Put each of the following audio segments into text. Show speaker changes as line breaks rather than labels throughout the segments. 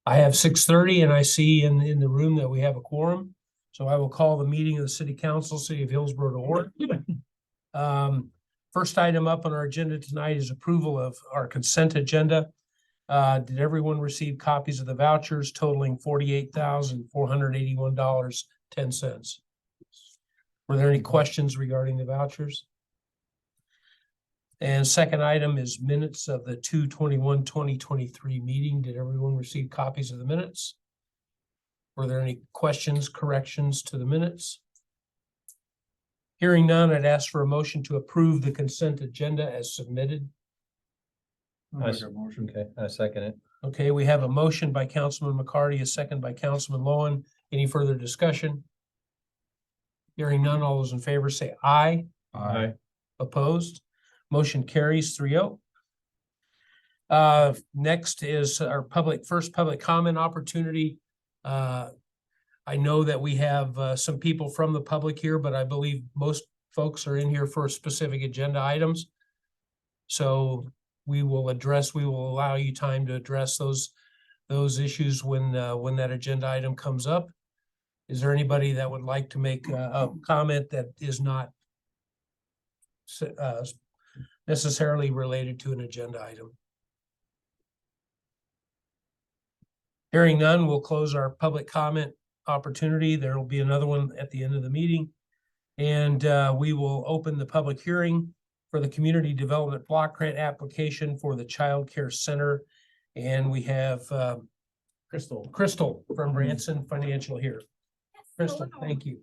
I have 6:30 and I see in the room that we have a quorum. So I will call the meeting of the City Council, City of Hillsboro to order. First item up on our agenda tonight is approval of our consent agenda. Did everyone receive copies of the vouchers totaling $48,481.10? Were there any questions regarding the vouchers? And second item is minutes of the 2/21/2023 meeting. Did everyone receive copies of the minutes? Were there any questions, corrections to the minutes? Hearing none, I'd ask for a motion to approve the consent agenda as submitted.
I second it.
Okay, we have a motion by Councilman McCarty, a second by Councilman Lowen. Any further discussion? Hearing none, all those in favor say aye.
Aye.
Opposed? Motion carries 3-0. Next is our first public comment opportunity. I know that we have some people from the public here, but I believe most folks are in here for specific agenda items. So we will allow you time to address those issues when that agenda item comes up. Is there anybody that would like to make a comment that is not necessarily related to an agenda item? Hearing none, we'll close our public comment opportunity. There will be another one at the end of the meeting. And we will open the public hearing for the Community Development Block Grant application for the Child Care Center. And we have Crystal from Branson Financial here. Crystal, thank you.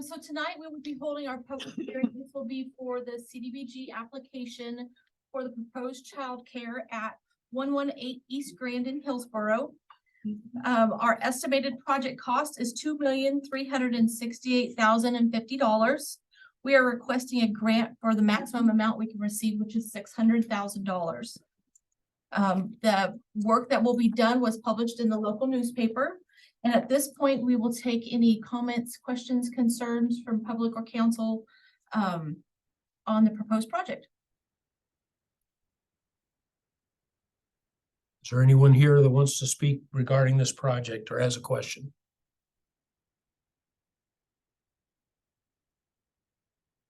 So tonight we will be holding our public hearing. This will be for the CDBG application for the proposed child care at 118 East Grand in Hillsboro. Our estimated project cost is $2,368,050. We are requesting a grant for the maximum amount we can receive, which is $600,000. The work that will be done was published in the local newspaper. And at this point, we will take any comments, questions, concerns from public or council on the proposed project.
Is there anyone here that wants to speak regarding this project or has a question?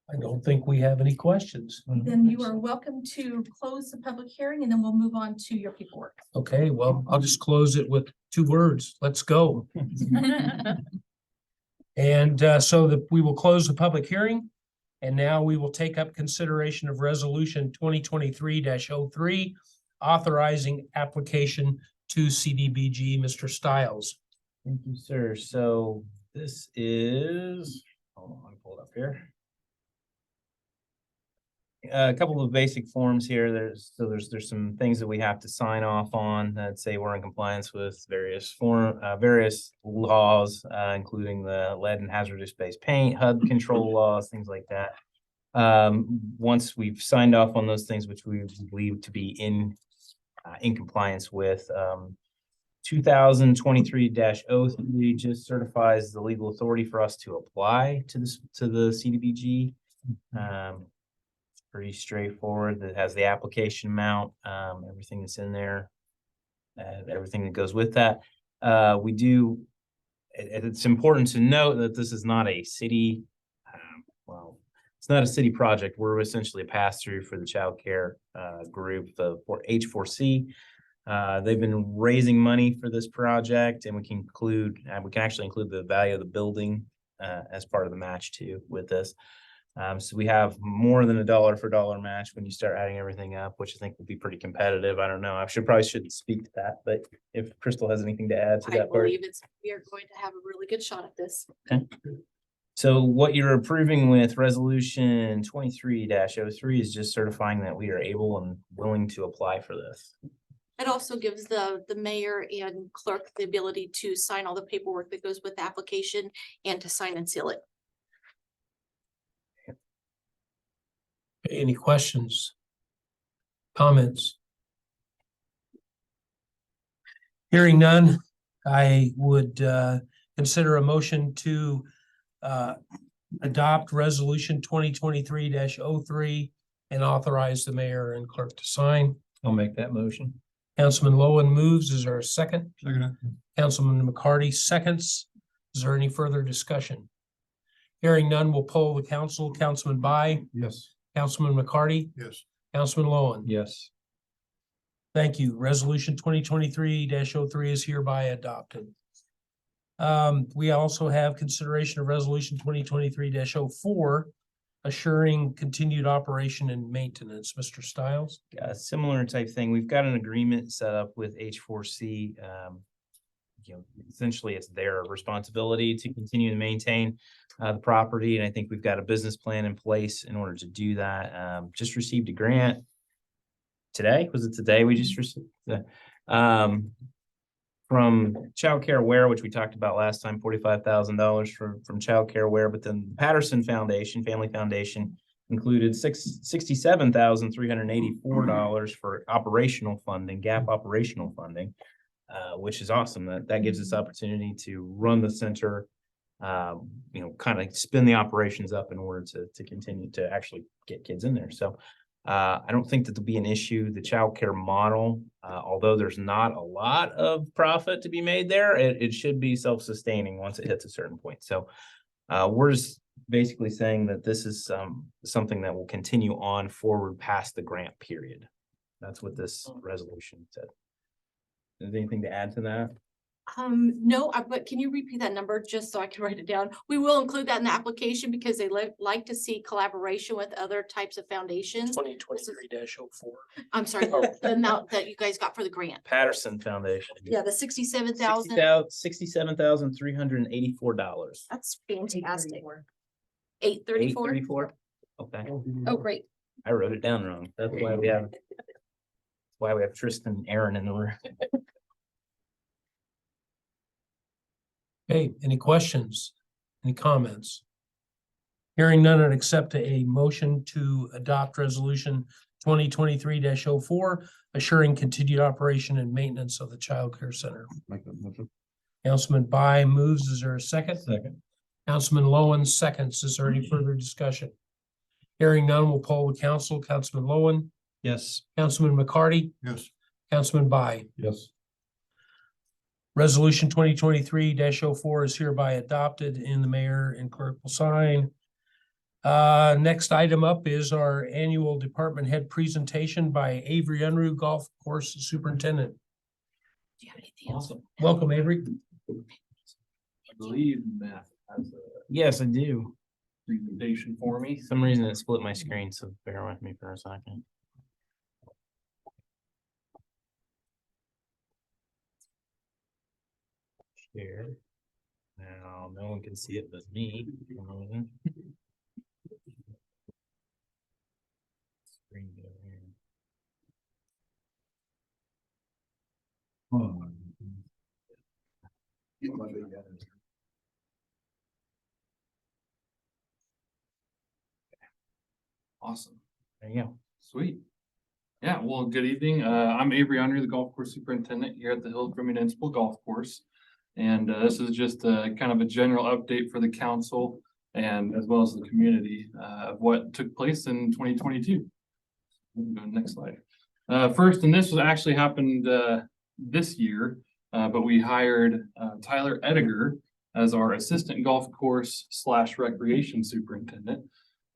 I don't think we have any questions.
Then you are welcome to close the public hearing and then we'll move on to your paperwork.
Okay, well, I'll just close it with 2 words. Let's go. And we will close the public hearing. And now we will take up consideration of resolution 2023-03, authorizing application to CDBG. Mr. Stiles.
Thank you, sir. So this is, hold on, let me pull it up here. A couple of basic forms here. There's some things that we have to sign off on that say we're in compliance with various laws, including the lead and hazardous-based paint, HUD control laws, things like that. Once we've signed off on those things, which we believe to be in compliance with, 2023-03 just certifies the legal authority for us to apply to the CDBG. Pretty straightforward. That has the application amount, everything that's in there, everything that goes with that. It's important to note that this is not a city, it's not a city project. We're essentially a pass-through for the child care group, the H4C. They've been raising money for this project, and we can actually include the value of the building as part of the match too with this. So we have more than a dollar for dollar match when you start adding everything up, which I think will be pretty competitive. I don't know. I probably shouldn't speak to that, but if Crystal has anything to add to that part.
I believe we are going to have a really good shot at this.
Okay. So what you're approving with resolution 23-03 is just certifying that we are able and willing to apply for this.
It also gives the mayor and clerk the ability to sign all the paperwork that goes with the application and to sign and seal it.
Any questions? Comments? Hearing none, I would consider a motion to adopt resolution 2023-03 and authorize the mayor and clerk to sign.
I'll make that motion.
Councilman Lowen moves. Is there a second?
Second.
Councilman McCarty seconds. Is there any further discussion? Hearing none, we'll poll the council. Councilman By,
Yes.
Councilman McCarty,
Yes.
Councilman Lowen.
Yes.
Thank you. Resolution 2023-03 is hereby adopted. We also have consideration of resolution 2023-04, assuring continued operation and maintenance. Mr. Stiles.
Similar type thing. We've got an agreement set up with H4C. Essentially it's their responsibility to continue to maintain the property. And I think we've got a business plan in place in order to do that. Just received a grant today. Was it today? We just received from Child Care Aware, which we talked about last time, $45,000 from Child Care Aware, but then the Patterson Foundation, Family Foundation, included $67,384 for operational funding, gap operational funding, which is awesome. That gives us opportunity to run the center, kind of spin the operations up in order to continue to actually get kids in there. So I don't think that there'll be an issue. The child care model, although there's not a lot of profit to be made there, it should be self-sustaining once it hits a certain point. So we're just basically saying that this is something that will continue on forward past the grant period. That's what this resolution said. Is there anything to add to that?
No, but can you repeat that number just so I can write it down? We will include that in the application because they like to see collaboration with other types of foundations.
2023-04.
I'm sorry, the amount that you guys got for the grant.
Patterson Foundation.
Yeah, the 67,000.
$67,384.
That's fantastic. 834.
834. Okay.
Oh, great.
I wrote it down wrong. That's why we have Tristan and Aaron in the room.
Okay, any questions? Any comments? Hearing none, I'd accept a motion to adopt resolution 2023-04, assuring continued operation and maintenance of the child care center. Councilman By moves. Is there a second?
Second.
Councilman Lowen seconds. Is there any further discussion? Hearing none, we'll poll the council. Councilman Lowen,
Yes.
Councilman McCarty,
Yes.
Councilman By.
Yes.
Resolution 2023-04 is hereby adopted and the mayor and clerk will sign. Next item up is our annual department head presentation by Avery Unruh, Golf Course Superintendent.
Do you have anything else?
Awesome.
Welcome, Avery.
I believe Matt has a
Yes, I do.
presentation for me.
For some reason it split my screen, so bear with me for a second. Share. Now, no one can see it but me. for some reason. Screen go here.
Awesome.
There you go.
Sweet. Yeah, well, good evening. I'm Avery Unruh, the golf course superintendent here at the Hillsboro Municipal Golf Course. And this is just a kind of a general update for the council and as well as the community of what took place in 2022. We'll go next slide. First, and this was actually happened this year, but we hired Tyler Ediger as our assistant golf course / recreation superintendent.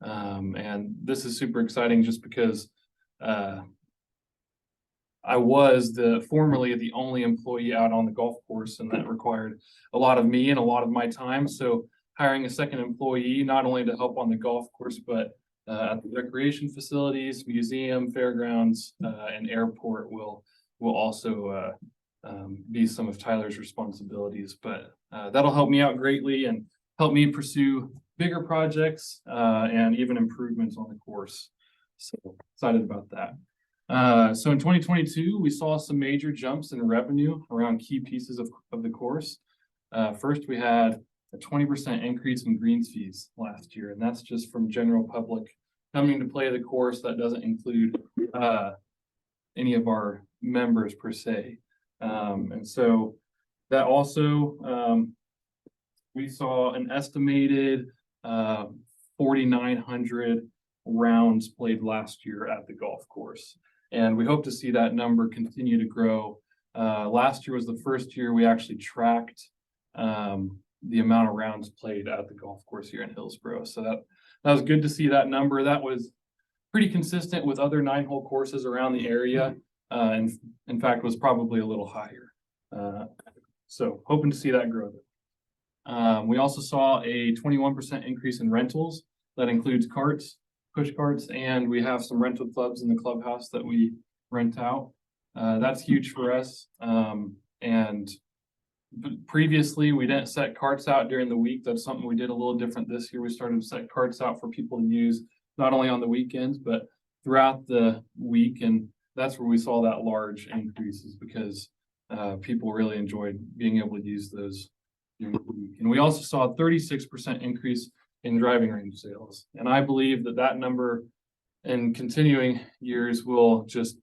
And this is super exciting just because I was formerly the only employee out on the golf course, and that required a lot of me and a lot of my time. So hiring a second employee, not only to help on the golf course, but at the recreation facilities, museum, fairgrounds, and airport will also be some of Tyler's responsibilities. But that'll help me out greatly and help me pursue bigger projects and even improvements on the course. So excited about that. So in 2022, we saw some major jumps in revenue around key pieces of the course. First, we had a 20% increase in greens fees last year, and that's just from general public coming to play the course. That doesn't include any of our members per se. And so that also, we saw an estimated 4,900 rounds played last year at the golf course. And we hope to see that number continue to grow. Last year was the first year we actually tracked the amount of rounds played at the golf course here in Hillsboro. So that was good to see that number. That was pretty consistent with other 9-hole courses around the area. And in fact, was probably a little higher. So hoping to see that grow. We also saw a 21% increase in rentals. That includes carts, push carts, and we have some rental clubs in the clubhouse that we rent out. That's huge for us. But previously, we didn't set carts out during the week. That's something we did a little different this year. We started to set carts out for people to use not only on the weekends, but throughout the week. And that's where we saw that large increases because people really enjoyed being able to use those during the week. And we also saw a 36% increase in driving range sales. And I believe that that number in continuing years will just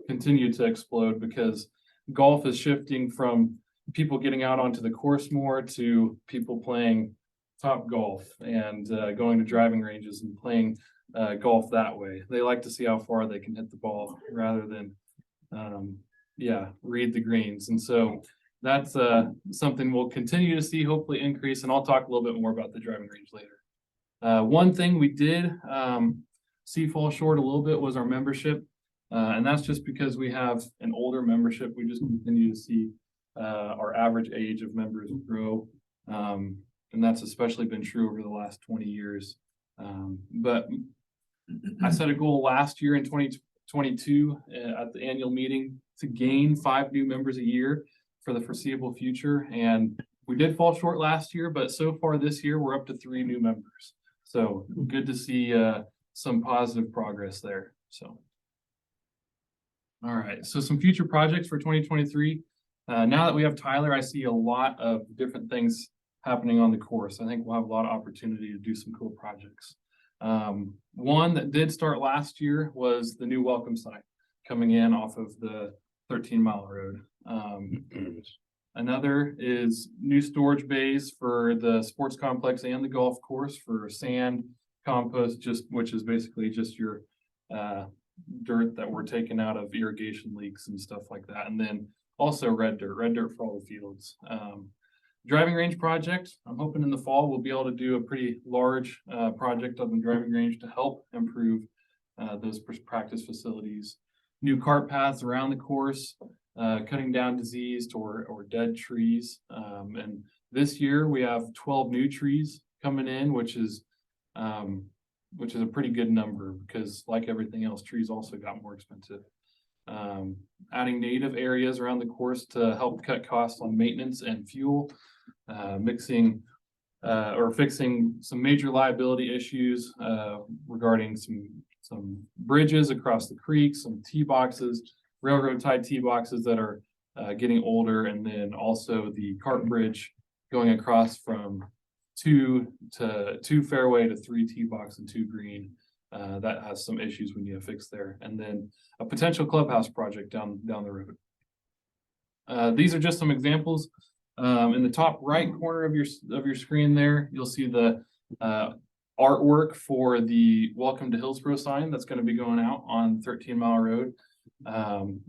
continue to explode because golf is shifting from people getting out onto the course more to people playing top golf and going to driving ranges and playing golf that way. They like to see how far they can hit the ball rather than read the greens. And so that's something we'll continue to see hopefully increase, and I'll talk a little bit more about the driving range later. One thing we did see fall short a little bit was our membership, and that's just because we have an older membership. We just continue to see our average age of members grow, and that's especially been true over the last 20 years. But I set a goal last year in 2022 at the annual meeting to gain 5 new members a year for the foreseeable future. And we did fall short last year, but so far this year, we're up to 3 new members. So good to see some positive progress there. So, all right, so some future projects for 2023. Now that we have Tyler, I see a lot of different things happening on the course. I think we'll have a lot of opportunity to do some cool projects. One that did start last year was the new welcome sign coming in off of the 13-mile road. Another is new storage bays for the sports complex and the golf course for sand, compost, which is basically just your dirt that we're taking out of irrigation leaks and stuff like that. And then also red dirt for all the fields. Driving range project, I'm hoping in the fall we'll be able to do a pretty large project on the driving range to help improve those practice facilities. New cart paths around the course, cutting down diseased or dead trees. And this year we have 12 new trees coming in, which is a pretty good number because like everything else, trees also got more expensive. Adding native areas around the course to help cut costs on maintenance and fuel, fixing some major liability issues regarding some bridges across the creek, some tee boxes, railroad tied tee boxes that are getting older, and then also the cart bridge going across from 2 fairway to 3 tee box and 2 green. That has some issues we need to fix there. And then a potential clubhouse project down the road. These are just some examples. In the top right corner of your screen there, you'll see the artwork for the Welcome to Hillsboro sign that's going to be going out on 13-mile road.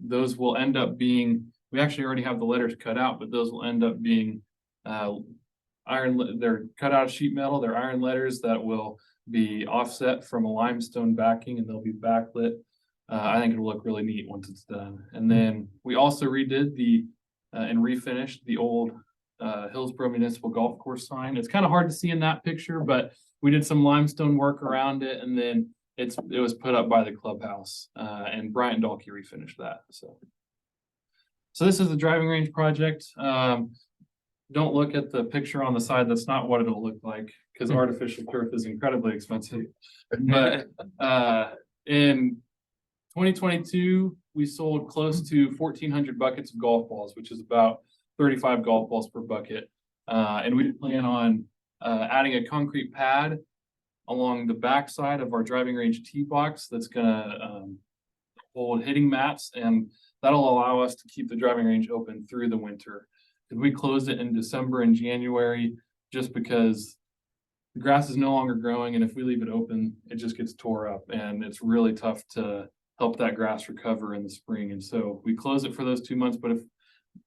Those will end up being, we actually already have the letters cut out, but those will end up being they're cut out of sheet metal. They're iron letters that will be offset from a limestone backing, and they'll be backlit. I think it'll look really neat once it's done. And then we also redid and refinished the old Hillsboro Municipal Golf Course sign. It's kind of hard to see in that picture, but we did some limestone work around it, and then it was put up by the clubhouse, and Bryant Dalkey refinished that. So this is the driving range project. Don't look at the picture on the side. That's not what it'll look like because artificial turf is incredibly expensive. But in 2022, we sold close to 1,400 buckets of golf balls, which is about 35 golf balls per bucket. And we plan on adding a concrete pad along the backside of our driving range tee box that's gonna hold hitting mats, and that'll allow us to keep the driving range open through the winter. We closed it in December and January just because the grass is no longer growing, and if we leave it open, it just gets tore up, and it's really tough to help that grass recover in the spring. And so we close it for those 2 months, but if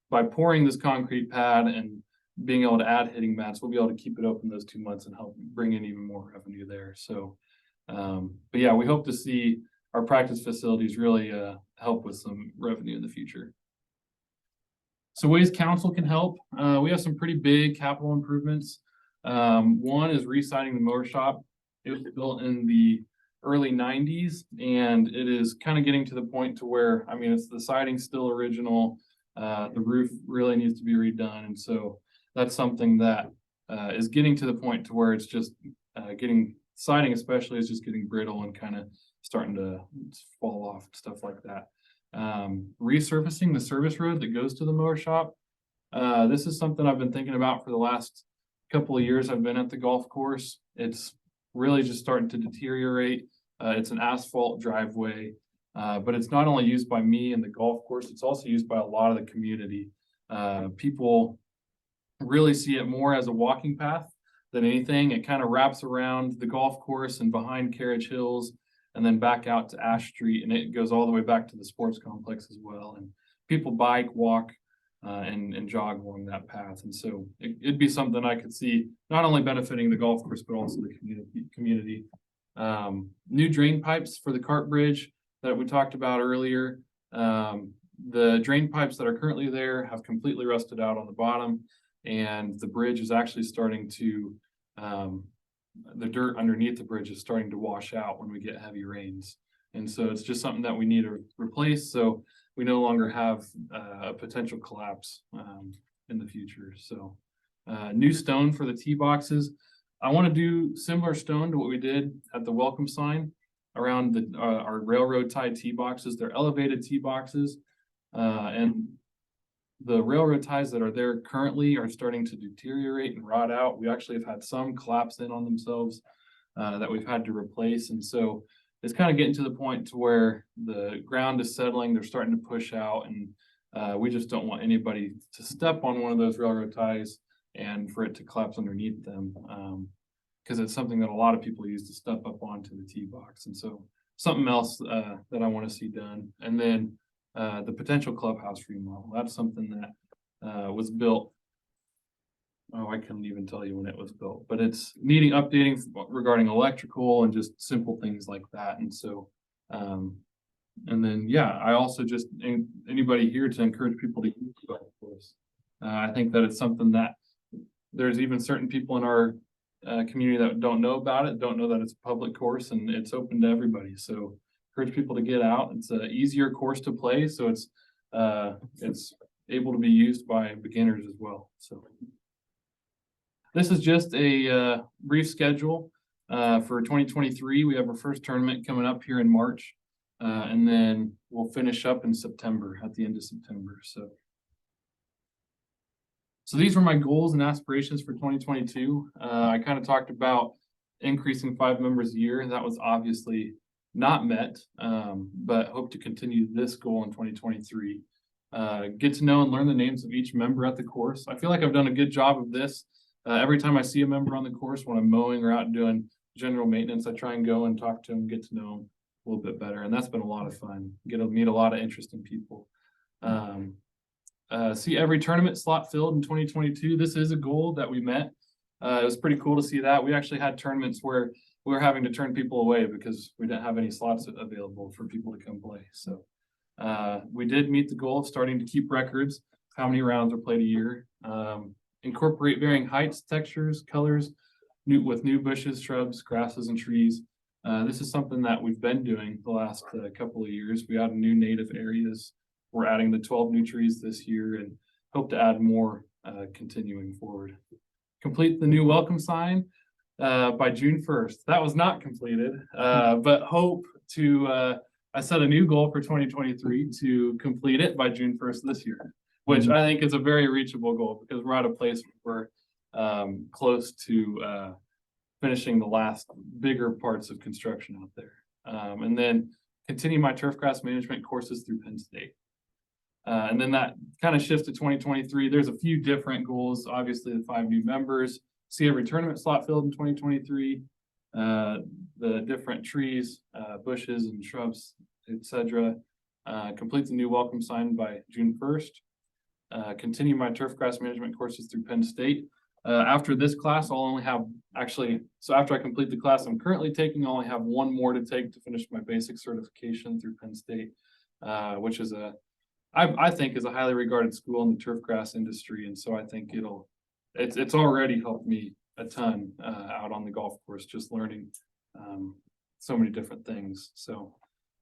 by pouring this concrete pad and being able to add hitting mats, we'll be able to keep it open those 2 months and help bring in even more revenue there. So, but yeah, we hope to see our practice facilities really help with some revenue in the future. So ways council can help, we have some pretty big capital improvements. One is re-siding the mower shop. It was built in the early 90s, and it is kind of getting to the point to where, I mean, it's the siding's still original. The roof really needs to be redone. And so that's something that is getting to the point to where it's just siding especially is just getting brittle and kind of starting to fall off, stuff like that. Resurfacing the service road that goes to the mower shop. This is something I've been thinking about for the last couple of years I've been at the golf course. It's really just starting to deteriorate. It's an asphalt driveway, but it's not only used by me and the golf course, it's also used by a lot of the community. People really see it more as a walking path than anything. It kind of wraps around the golf course and behind Carriage Hills and then back out to Ash Street, and it goes all the way back to the sports complex as well. And people bike, walk, and jog along that path. And so it'd be something I could see not only benefiting the golf course, but also the community. New drain pipes for the cart bridge that we talked about earlier. The drain pipes that are currently there have completely rusted out on the bottom, and the bridge is actually starting to, the dirt underneath the bridge is starting to wash out when we get heavy rains. And so it's just something that we need to replace, so we no longer have a potential collapse in the future. So new stone for the tee boxes. I want to do similar stone to what we did at the welcome sign around our railroad tied tee boxes. They're elevated tee boxes, and the railroad ties that are there currently are starting to deteriorate and rot out. We actually have had some collapse in on themselves that we've had to replace. And so it's kind of getting to the point to where the ground is settling, they're starting to push out, and we just don't want anybody to step on one of those railroad ties and for it to collapse underneath them. Because it's something that a lot of people use to step up onto the tee box. And so something else that I want to see done. And then the potential clubhouse remodel. That's something that was built. Oh, I couldn't even tell you when it was built, but it's needing updating regarding electrical and just simple things like that. And so, and then, yeah, I also just, anybody here to encourage people to use the golf course. I think that it's something that there's even certain people in our community that don't know about it, don't know that it's a public course, and it's open to everybody. So encourage people to get out. It's an easier course to play, so it's able to be used by beginners as well. So this is just a brief schedule for 2023. We have our first tournament coming up here in March, and then we'll finish up in September, at the end of September. So these were my goals and aspirations for 2022. I kind of talked about increasing 5 members a year, and that was obviously not met, but hope to continue this goal in 2023. Get to know and learn the names of each member at the course. I feel like I've done a good job of this. Every time I see a member on the course, when I'm mowing or out doing general maintenance, I try and go and talk to them, get to know them a little bit better. And that's been a lot of fun. Get to meet a lot of interesting people. See every tournament slot filled in 2022. This is a goal that we met. It was pretty cool to see that. We actually had tournaments where we were having to turn people away because we didn't have any slots available for people to come play. So we did meet the goal of starting to keep records, how many rounds are played a year. Incorporate varying heights, textures, colors, with new bushes, shrubs, grasses, and trees. This is something that we've been doing the last couple of years. We added new native areas. We're adding the 12 new trees this year and hope to add more continuing forward. Complete the new welcome sign by June 1st. That was not completed, but hope to, I set a new goal for 2023 to complete it by June 1st this year, which I think is a very reachable goal because we're at a place where we're close to finishing the last bigger parts of construction out there. And then continue my turf grass management courses through Penn State. And then that kind of shifts to 2023. There's a few different goals. Obviously, the 5 new members, see every tournament slot filled in 2023, the different trees, bushes, and shrubs etc. Complete the new welcome sign by June 1st. Continue my turf grass management courses through Penn State. After this class, I'll only have so after I complete the class I'm currently taking, I only have one more to take to finish my basic certification through Penn State, which is I think is a highly regarded school in the turf grass industry. And so I think it's already helped me a ton out on the golf course, just learning so many different things. So,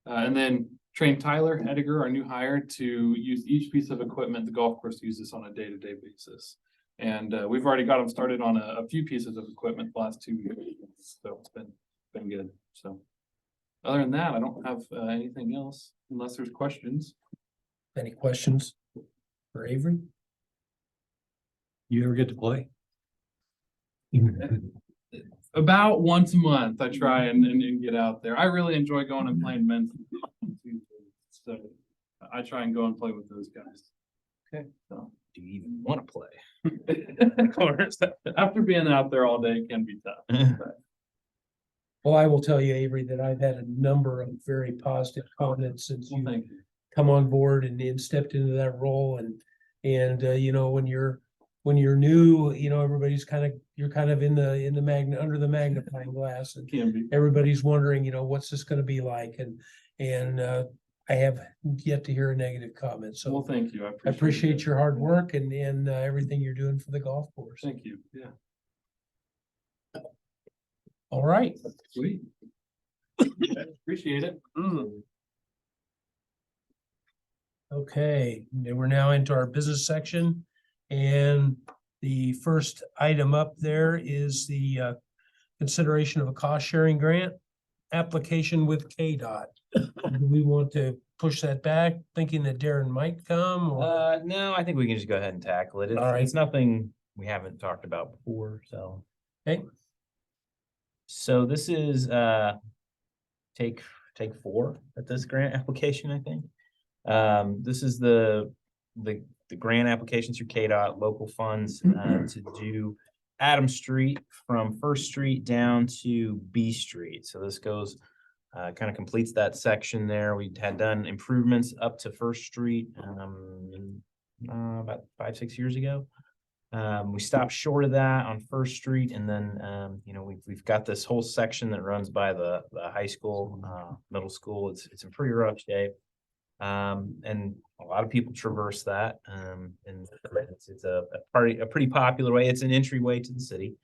and then train Tyler Edgar, our new hire, to use each piece of equipment the golf course uses on a day-to-day basis. And we've already got them started on a few pieces of equipment the last 2 weeks. So it's been good. So other than that, I don't have anything else unless there's questions.
Any questions for Avery?
You ever get to play?
About once a month, I try and get out there. I really enjoy going and playing men's. So I try and go and play with those guys.
Okay.
So
Do you even want to play?
of course, after being out there all day, it can be tough.
Well, I will tell you, Avery, that I've had a number of very positive comments since
Well,
you
thank you.
come on board and stepped into that role. And you know, when you're new, you know, you're kind of in the under the magnifying glass, and
Can be.
everybody's wondering, you know, what's this gonna be like? And I have yet to hear a negative comment.
Well,
So
thank you.
I appreciate
it.
your hard work and everything you're doing for the golf course.
Thank you. Yeah.
All right.
Sweet. Appreciate it.
Okay, and we're now into our business section. And the first item up there is the consideration of a cost sharing grant application with KDOT. Do we want to push that back, thinking that Darren might come? Or
No, I think we can just go ahead and tackle it.
All right.
It's nothing we haven't talked about before, so.
Okay.
So this is take 4 at this grant application, I think. This is the grant application through KDOT, local funds to do Adams Street from First Street down to B Street. So this goes kind of completes that section there. We had done improvements up to First Street about 5-6 years ago. We stopped short of that on First Street, and then you know, we've got this whole section that runs by the high school, middle school. It's in pretty rough shape. And a lot of people traverse that. And it's a pretty popular way. It's an entryway to the city.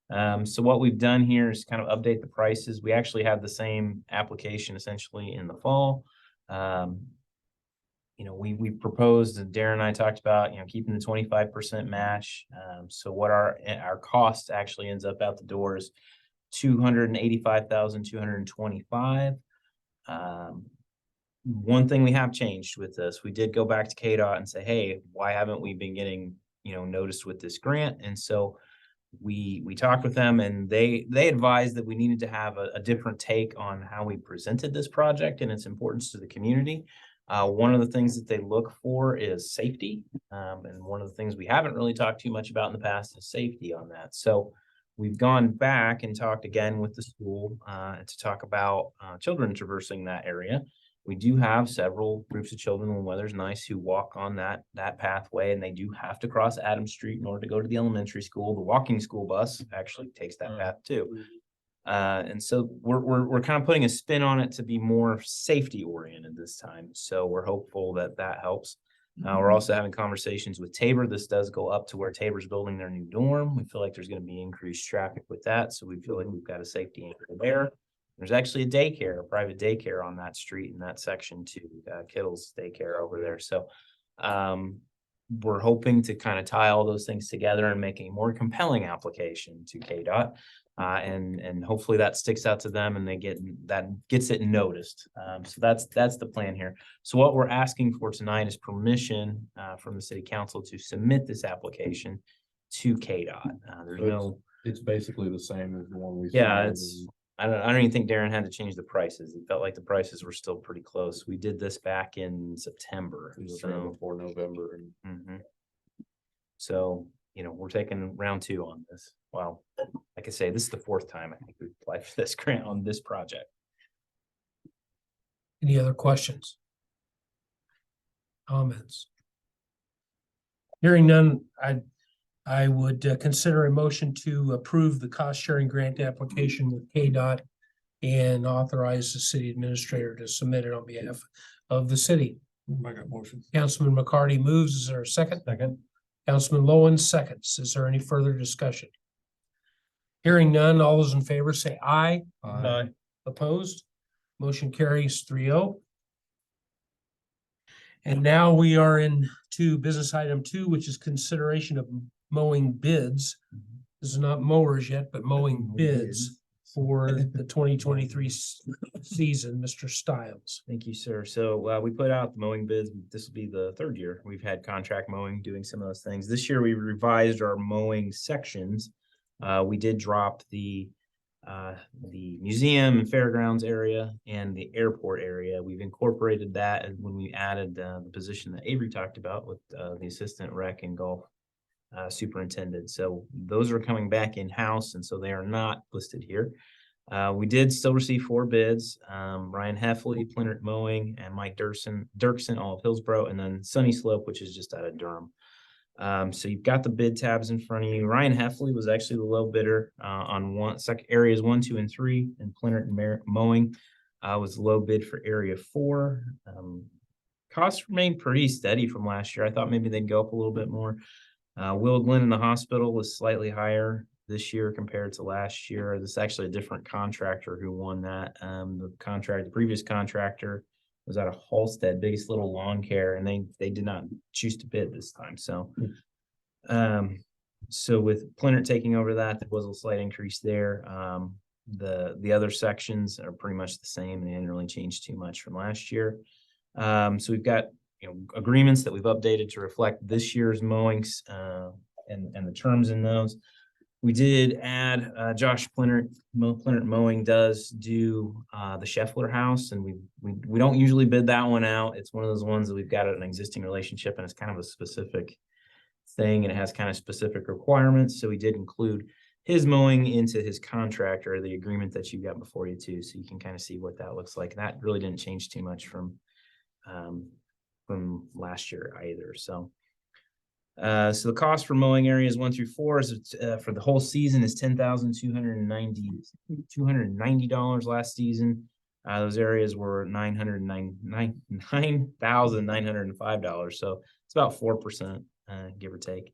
So what we've done here is kind of update the prices. We actually have the same application essentially in the fall. You know, we proposed, and Darren and I talked about, you know, keeping the 25% match. So what our cost actually ends up out the door is $285,225. One thing we have changed with this, we did go back to KDOT and say, hey, why haven't we been getting, you know, noticed with this grant? And so we talked with them, and they advised that we needed to have a different take on how we presented this project and its importance to the community. One of the things that they look for is safety. And one of the things we haven't really talked too much about in the past is safety on that. So we've gone back and talked again with the school to talk about children traversing that area. We do have several groups of children when weather's nice who walk on that pathway, and they do have to cross Adams Street in order to go to the elementary school. The walking school bus actually takes that path too. And so we're kind of putting a spin on it to be more safety oriented this time. So we're hopeful that helps. We're also having conversations with Tabor. This does go up to where Tabor's building their new dorm. We feel like there's going to be increased traffic with that. So we feel like we've got a safety anchor there. There's actually a daycare, a private daycare on that street in that section too, Kittle's daycare over there. So we're hoping to kind of tie all those things together and make a more compelling application to KDOT. And hopefully that sticks out to them and gets it noticed. So that's the plan here. So what we're asking for tonight is permission from the city council to submit this application to KDOT.
It's basically the same as the one we.
Yeah, I don't even think Darren had to change the prices. It felt like the prices were still pretty close. We did this back in September. So
Before November.
So, you know, we're taking round 2 on this. Wow. Like I say, this is the 4th time I think we've applied for this grant on this project.
Any other questions? Comments? Hearing none, I would consider a motion to approve the cost sharing grant application with KDOT and authorize the city administrator to submit it on behalf of the city.
I got motion.
Councilman McCarty moves. Is there a second? Second. Councilman Lowen seconds. Is there any further discussion? Hearing none, all those in favor say aye.
Aye.
Opposed? Motion carries 3-0. And now we are in to business item 2, which is consideration of mowing bids. This is not mowers yet, but mowing bids for the 2023 season. Mr. Stiles.
Thank you, sir. So we put out the mowing bids. This will be the third year we've had contract mowing, doing some of those things. This year we revised our mowing sections. We did drop the museum and fairgrounds area and the airport area. We've incorporated that when we added the position that Avery talked about with the assistant rec and golf superintendent. So those are coming back in-house, and so they are not listed here. We did still receive 4 bids. Ryan Heffley, Plintert Mowing, and Mike Dirksen, all of Hillsboro, and then Sunny Slope, which is just out of Durham. So you've got the bid tabs in front of you. Ryan Heffley was actually the low bidder on areas 1, 2, and 3, and Plintert Mowing was the low bid for area 4. Costs remained pretty steady from last year. I thought maybe they'd go up a little bit more. Will Glenn in the hospital was slightly higher this year compared to last year. This is actually a different contractor who won that. The previous contractor was out of Halstead, biggest little lawn care, and they did not choose to bid this time. So, so with Plintert taking over that, there was a slight increase there. The other sections are pretty much the same. They didn't really change too much from last year. So we've got agreements that we've updated to reflect this year's mowings and the terms in those. We did add Josh Plintert Mowing does do the Scheffler house, and we don't usually bid that one out. It's one of those ones that we've got an existing relationship, and it's kind of a specific thing, and it has kind of specific requirements. So we did include his mowing into his contract or the agreement that you got before you too, so you can kind of see what that looks like. And that really didn't change too much from last year either. So the cost for mowing areas 1 through 4 is for the whole season is $10,290 last season. Those areas were $9,905. So it's about 4%, give or take.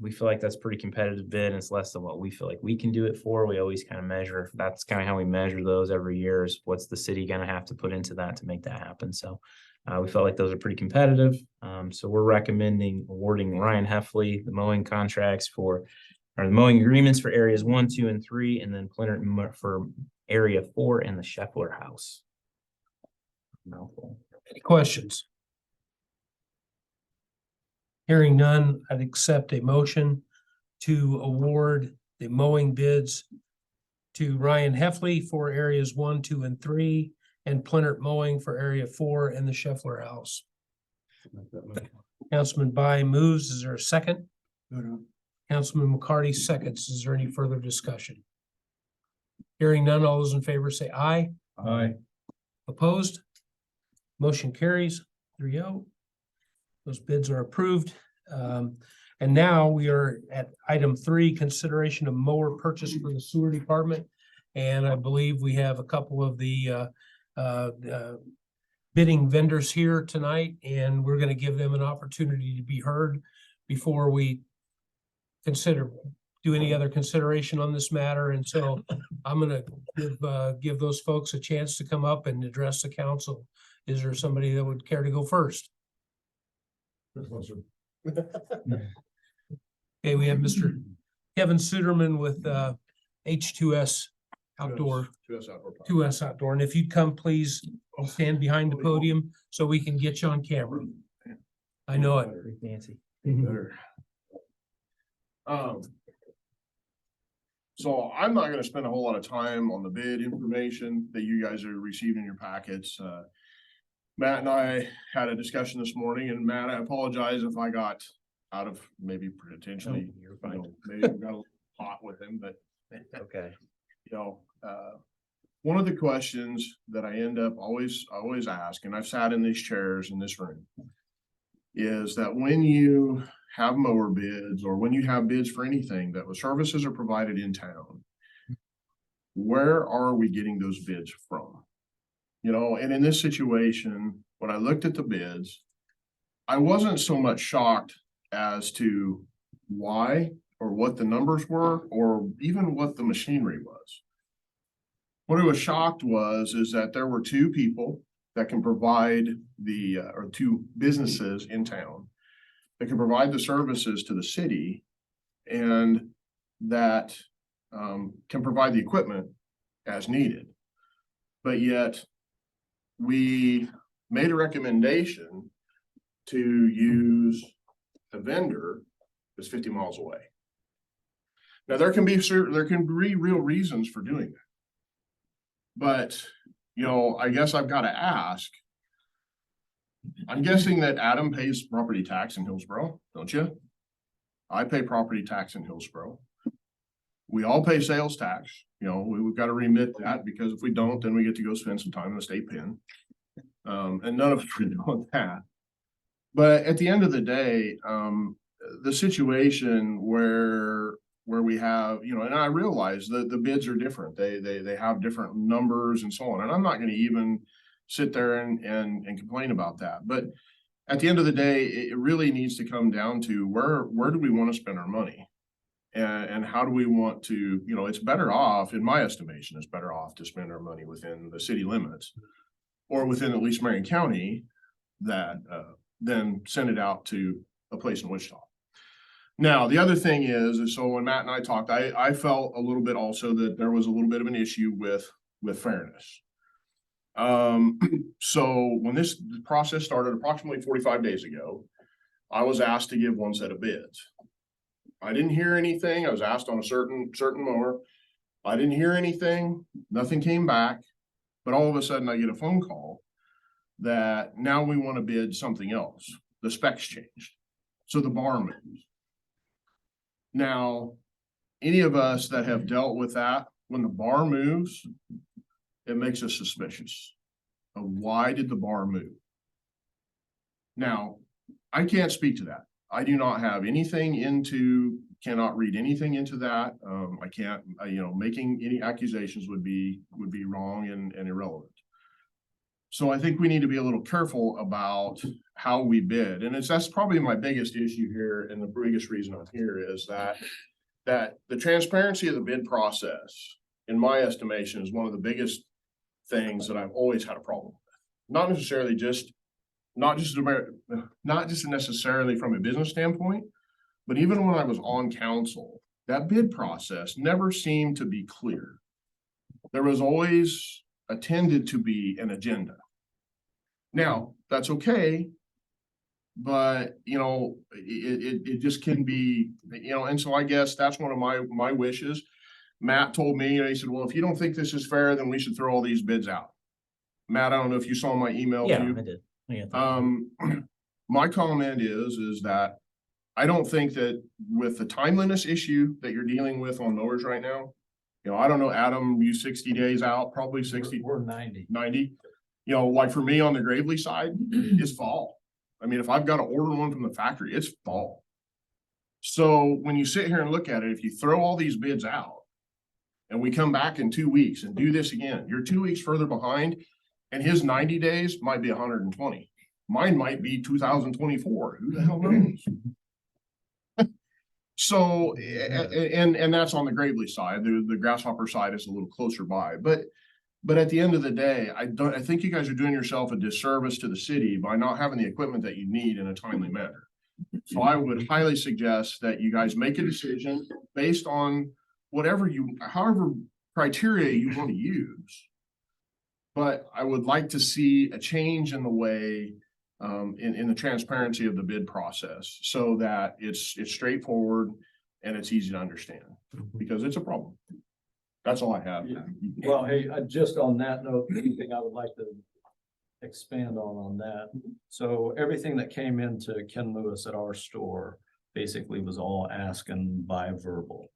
We feel like that's pretty competitive bid, and it's less than what we feel like we can do it for. We always kind of measure. That's kind of how we measure those every year, is what's the city going to have to put into that to make that happen. So we felt like those are pretty competitive. So we're recommending awarding Ryan Heffley the mowing contracts or the mowing agreements for areas 1, 2, and 3, and then Plintert for area 4 and the Scheffler house. Mouthful.
Any questions? Hearing none, I'd accept a motion to award the mowing bids to Ryan Heffley for areas 1, 2, and 3, and Plintert Mowing for area 4 and the Scheffler house. Councilman By moves. Is there a second? Councilman McCarty seconds. Is there any further discussion? Hearing none, all those in favor say aye.
Aye.
Opposed? Motion carries 3-0. Those bids are approved. And now we are at item 3, consideration of mower purchase for the sewer department. And I believe we have a couple of the bidding vendors here tonight, and we're going to give them an opportunity to be heard before we do any other consideration on this matter. And so I'm going to give those folks a chance to come up and address the council. Is there somebody that would care to go first? Okay, we have Mr. Kevin Suderman with H2S Outdoor. 2S Outdoor. And if you'd come, please stand behind the podium so we can get you on camera. I know it.
Nancy.
So I'm not gonna spend a whole lot of time on the bid information that you guys are receiving in your packets. Matt and I had a discussion this morning, and Matt, I apologize if I got out of maybe potentially,
No, you're fine.
maybe got a little hot with him, but
Okay.
one of the questions that I end up always ask, and I've sat in these chairs in this room, is that when you have mower bids or when you have bids for anything that the services are provided in town, where are we getting those bids from? You know, and in this situation, when I looked at the bids, I wasn't so much shocked as to why or what the numbers were, or even what the machinery was. What I was shocked is that there were two people that can provide or two businesses in town that can provide the services to the city and that can provide the equipment as needed. But yet we made a recommendation to use a vendor that's 50 miles away. Now there can be real reasons for doing that. But, you know, I guess I've got to ask, I'm guessing that Adam pays property tax in Hillsboro, don't you? I pay property tax in Hillsboro. We all pay sales tax. You know, we've got to remit that, because if we don't, then we get to go spend some time in the state pen. And none of us are doing that. But at the end of the day, the situation where we have, you know, and I realize that the bids are different. They have different numbers and so on. And I'm not going to even sit there and complain about that. But at the end of the day, it really needs to come down to where do we want to spend our money? And how do we want to, you know, it's better off, in my estimation, it's better off to spend our money within the city limits or within at least Marion County than send it out to a place in Wichita. Now, the other thing is so when Matt and I talked, I felt a little bit also that there was a little bit of an issue with fairness. So when this process started approximately 45 days ago, I was asked to give one set of bids. I didn't hear anything. I was asked on a certain mower. I didn't hear anything. Nothing came back. But all of a sudden I get a phone call that now we want to bid something else. The specs changed. So the bar moves. Now, any of us that have dealt with that, when the bar moves, it makes us suspicious of why did the bar move? Now, I can't speak to that. I do not have anything cannot read anything into that. I can't, you know, making any accusations would be wrong and irrelevant. So I think we need to be a little careful about how we bid. And that's probably my biggest issue here. And the biggest reason I'm here is that the transparency of the bid process, in my estimation, is one of the biggest things that I've always had a problem with. Not necessarily not just necessarily from a business standpoint, but even when I was on council, that bid process never seemed to be clear. There was always tended to be an agenda. Now, that's okay, but you know, it just can be, you know, and so I guess that's one of my wishes. Matt told me, you know, he said, well, if you don't think this is fair, then we should throw all these bids out. Matt, I don't know if you saw my email.
Yeah, I did. Yeah.
My comment is that I don't think that with the timeliness issue that you're dealing with on mowers right now, you know, I don't know, Adam, you 60 days out, probably 60.
We're 90.
90. You know, like for me on the Gravely side, it's fall. I mean, if I've got to order one from the factory, it's fall. So when you sit here and look at it, if you throw all these bids out and we come back in 2 weeks and do this again, you're 2 weeks further behind, and his 90 days might be 120. Mine might be 2024. Who the hell knows? So, and that's on the Gravely side. The Grasshopper side is a little closer by, but at the end of the day, I think you guys are doing yourself a disservice to the city by not having the equipment that you need in a timely manner. So I would highly suggest that you guys make a decision based on however criteria you want to use. But I would like to see a change in the way, in the transparency of the bid process, so that it's straightforward and it's easy to understand, because it's a problem. That's all I have.
Yeah. Well, hey, just on that note, anything I would like to expand on that. So everything that came into Ken Lewis at our store basically was all asking by verbal.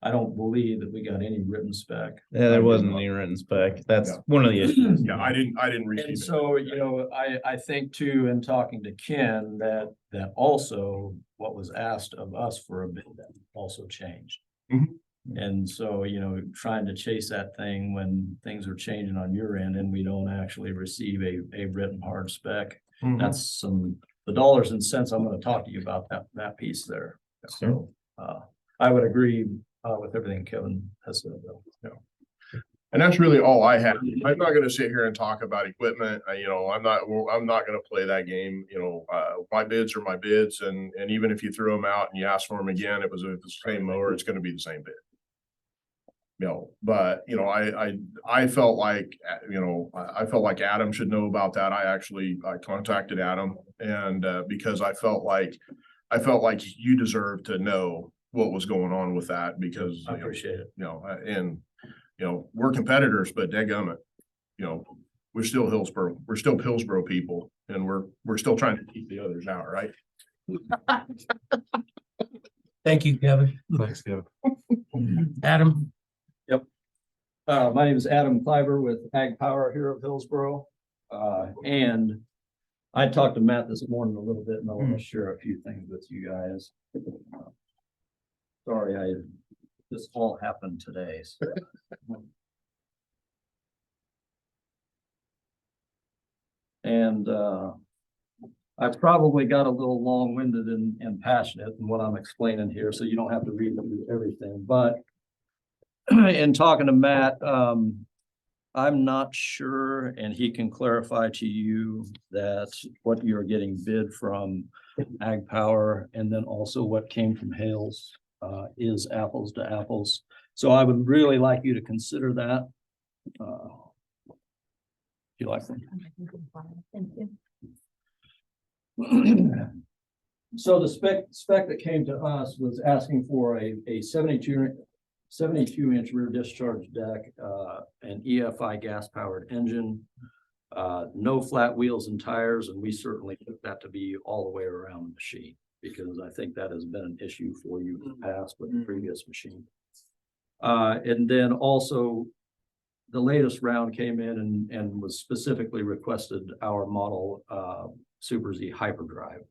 I don't believe that we got any written spec.
Yeah, there wasn't any written spec. That's
Yeah.
one of the issues.
Yeah, I didn't receive
And
it.
so, you know, I think too, in talking to Ken, that also what was asked of us for a bid that also changed.
Mhm.
And so, you know, trying to chase that thing when things are changing on your end and we don't actually receive a written hard spec.
Mhm.
That's the dollars and cents I'm gonna talk to you about that piece there. So, I would agree, with everything Kevin has said though.
And that's really all I had. I'm not gonna sit here and talk about equipment. You know, I'm not gonna play that game. You know, my bids are my bids, and even if you threw them out and you asked for them again, it was the same mower, it's gonna be the same bid. You know, but you know, I felt like, you know, I felt like Adam should know about that. I contacted Adam, and because I felt like you deserve to know what was going on with that, because
I appreciate it.
you know, and you know, we're competitors, but dadgummit, you know, we're still Hillsboro people, and we're still trying to keep the others out, right?
Thank you, Kevin.
Thanks, Kevin.
Adam,
My name is Adam Kleiber with Ag Power here of Hillsboro. And I talked to Matt this morning a little bit, and I want to share a few things with you guys. Sorry, this all happened today. So. And I probably got a little long-winded and passionate in what I'm explaining here, so you don't have to read through everything. But in talking to Matt, I'm not sure, and he can clarify to you that what you're getting bid from Ag Power and then also what came from Hales is apples to apples. So I would really like you to consider that. You like them?
Thank you.
So the spec that came to us was asking for a 72 inch rear discharge deck, an EFI gas powered engine, no flat wheels and tires, and we certainly took that to be all the way around the machine, because I think that has been an issue for you in the past with the previous machine. And then also the latest round came in and was specifically requested our model Super Z Hyperdrive,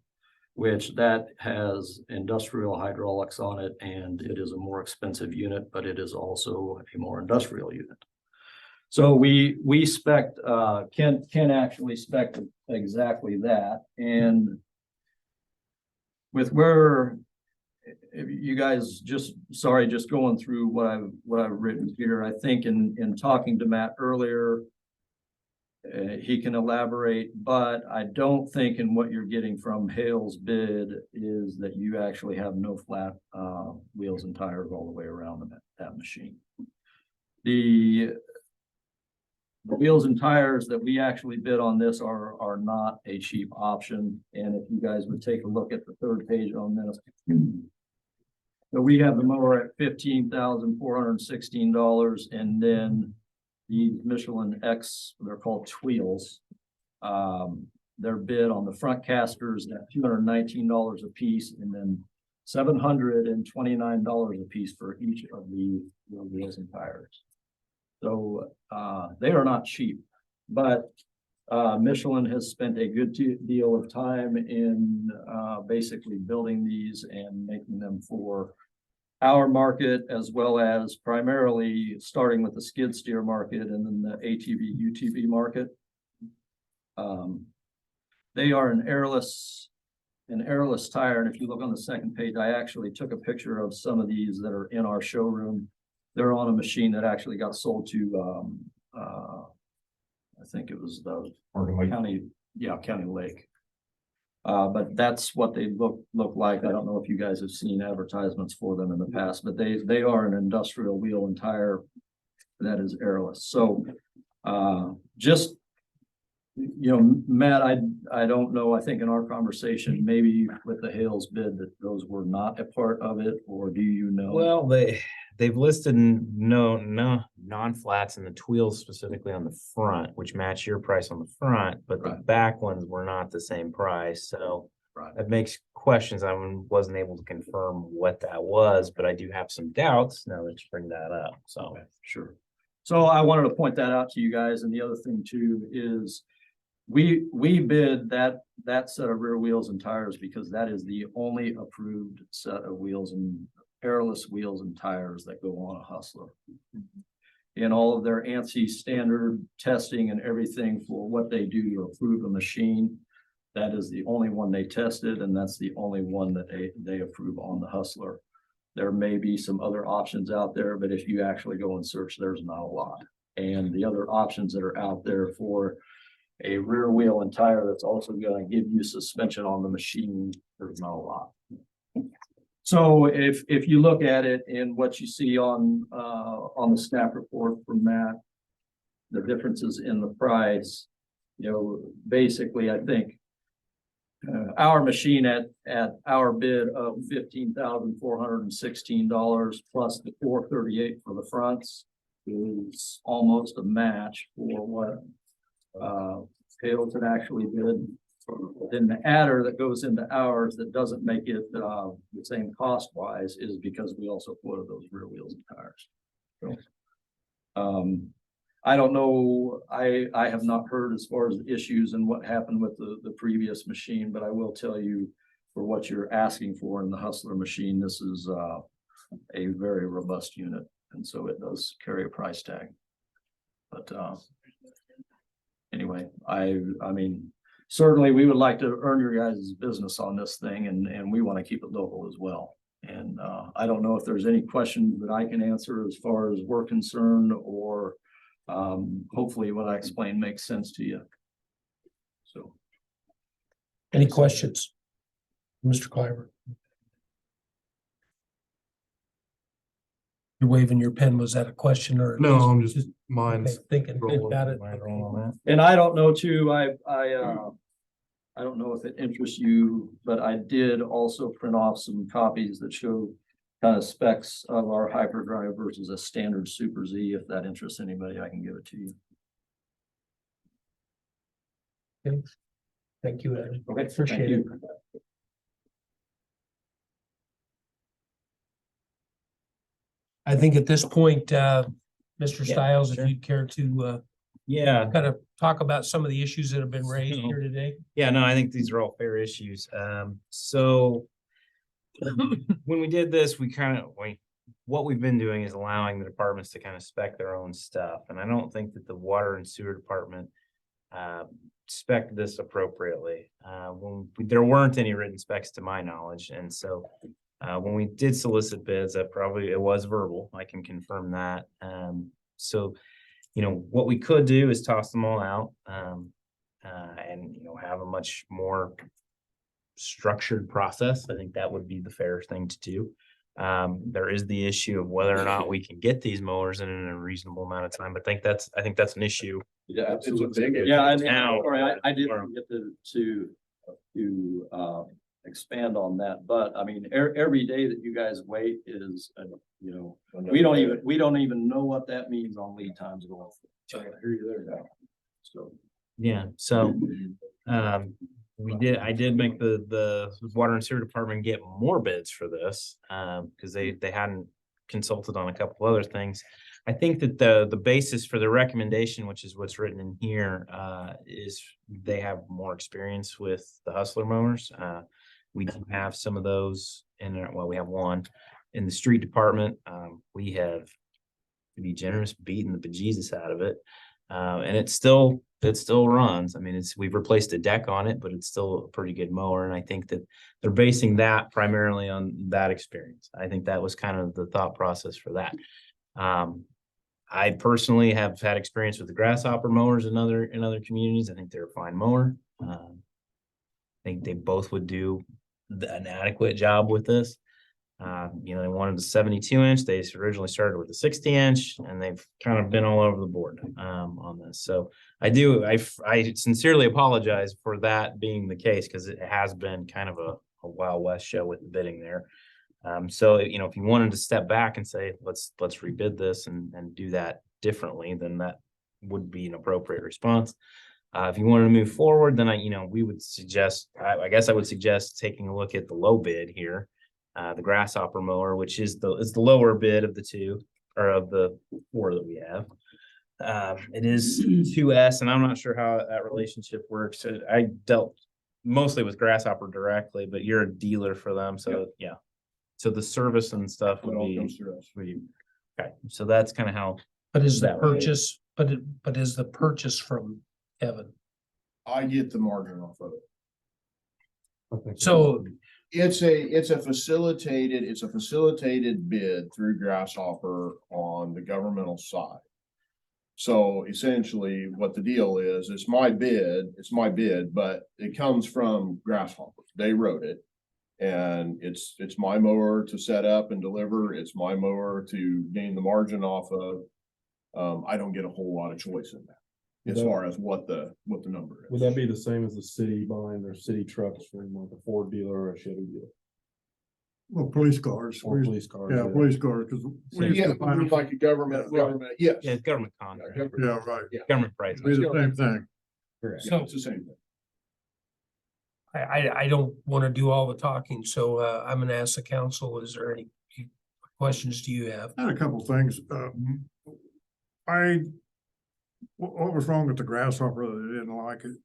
which that has industrial hydraulics on it, and it is a more expensive unit, but it is also a more industrial unit. So we spec'd, Ken actually spec'd exactly that. And with where you guys just going through what I've written here, I think in talking to Matt earlier, he can elaborate, but I don't think in what you're getting from Hale's bid is that you actually have no flat wheels and tires all the way around that machine. The wheels and tires that we actually bid on this are not a cheap option. And if you guys would take a look at the third page on this. So we have the mower at $15,416, and then the Michelin X, they're called Tweels. Their bid on the front casters at $219 a piece, and then $729 a piece for each of the wheels and tires. So they are not cheap, but Michelin has spent a good deal of time in basically building these and making them for our market, as well as primarily starting with the skid steer market and then the ATV, UTV market. They are an airless tire. And if you look on the second page, I actually took a picture of some of these that are in our showroom. They're on a machine that actually got sold to, I think it was the County Lake. But that's what they look like. I don't know if you guys have seen advertisements for them in the past, but they are an industrial wheel and tire that is airless. So just, you know, Matt, I don't know. I think in our conversation, maybe with the Hales bid that those were not a part of it, or do you know?
Well, they've listed no non-flats and the Tweels specifically on the front, which match your price on the front, but the
Right.
back ones were not the same price. So
Right.
that makes questions. I wasn't able to confirm what that was, but I do have some doubts now that you bring that up, so.
Sure. So I wanted to point that out to you guys, and the other thing too is we bid that set of rear wheels and tires because that is the only approved set of wheels and airless wheels and tires that go on a Hustler. In all of their ANSI standard testing and everything for what they do to approve a machine, that is the only one they tested, and that's the only one that they approve on the Hustler. There may be some other options out there, but if you actually go and search, there's not a lot. And the other options that are out there for a rear wheel and tire that's also going to give you suspension on the machine, there's not a lot. So if you look at it and what you see on the staff report from Matt, the differences in the price, basically, I think our machine at our bid of $15,416 plus the $438 for the fronts is almost a match for what Hamilton actually did. Then the adder that goes into ours that doesn't make it the same cost wise is because we also quoted those rear wheels and tires. So, I don't know, I have not heard as far as the issues and what happened with the previous machine, but I will tell you for what you're asking for in the Hustler machine, this is a very robust unit. And so it does carry a price tag. But anyway, I mean, certainly we would like to earn your guys' business on this thing, and we want to keep it local as well. And I don't know if there's any questions that I can answer as far as we're concerned, or hopefully what I explained makes sense to you. So.
Any questions? Mr. Cliver? You're waving your pen. Was that a question or?
No, I'm just,
Okay,
mine's.
thinking about it.
And I don't know too, I don't know if it interests you, but I did also print off some copies that show kind of specs of our hyperdrive versus a standard Super Z. If that interests anybody, I can give it to you.
Okay. Thank you, Ed.
Okay,
Appreciate it. I think at this point, Mr.
Yeah,
Stiles,
sure.
if you'd care to
Yeah,
kind of talk about some of the issues that have been raised
Sure.
here today.
yeah, no, I think these are all fair issues. So when we did this, what we've been doing is allowing the departments to kind of spec their own stuff. And I don't think that the water and sewer department spec this appropriately. There weren't any written specs to my knowledge. And so when we did solicit bids, it was verbal. I can confirm that. So, what we could do is toss them all out and, have a much more structured process. I think that would be the fair thing to do. There is the issue of whether or not we can get these mowers in a reasonable amount of time. But I think that's an issue.
Yeah,
absolutely.
Yeah,
Now-
sorry, I didn't get to expand on that, but I mean, every day that you guys wait is, we don't even know what that means on lead times going. So.
Yeah, so I did make the water and sewer department get more bids for this because they hadn't consulted on a couple other things. I think that the basis for the recommendation, which is what's written in here, is they have more experience with the Hustler mowers. We do have some of those we have one in the street department. We have, to be generous, beaten the bejesus out of it. And it still runs. I mean, we've replaced a deck on it, but it's still a pretty good mower. And I think that they're basing that primarily on that experience. I think that was kind of the thought process for that. I personally have had experience with the grasshopper mowers in other communities. I think they're a fine mower. I think they both would do an adequate job with this. They wanted a 72-inch. They originally started with a 60-inch, and they've kind of been all over the board on this. So I sincerely apologize for that being the case, because it has been kind of a Wild West show with the bidding there. So if you wanted to step back and say, let's rebid this and do that differently, then that would be an appropriate response. If you wanted to move forward, then we would suggest, I guess I would suggest taking a look at the low bid here. The grasshopper mower, which is the lower bid of the two, or of the four that we have. It is 2S, and I'm not sure how that relationship works. I dealt mostly with Grasshopper directly, but you're a dealer for them, so yeah. So the service and stuff
It
would
all
be,
comes through us.
okay, so that's kind of how,
But is the
That way.
purchase, but is the purchase from Kevin?
I get the margin off of it.
So,
It's a facilitated bid through Grasshopper on the governmental side. So essentially what the deal is, it's my bid, but it comes from Grasshopper. They wrote it. And it's my mower to set up and deliver. It's my mower to gain the margin off of. I don't get a whole lot of choice in that as far as what the number is.
Would that be the same as the city buying their city trucks from like a Ford dealer or a Chevy dealer?
Well, police cars.
Or police cars?
Yeah, police cars, because we used
Yeah,
to find them.
like a government, yes.
yeah, it's government contract,
Yeah, right.
government price.
Be the same thing.
Correct.
So it's the same thing.
I don't want to do all the talking, so I'm gonna ask the council, is there any questions do you have?
I had a couple things. What was wrong with the Grasshopper that they didn't like it?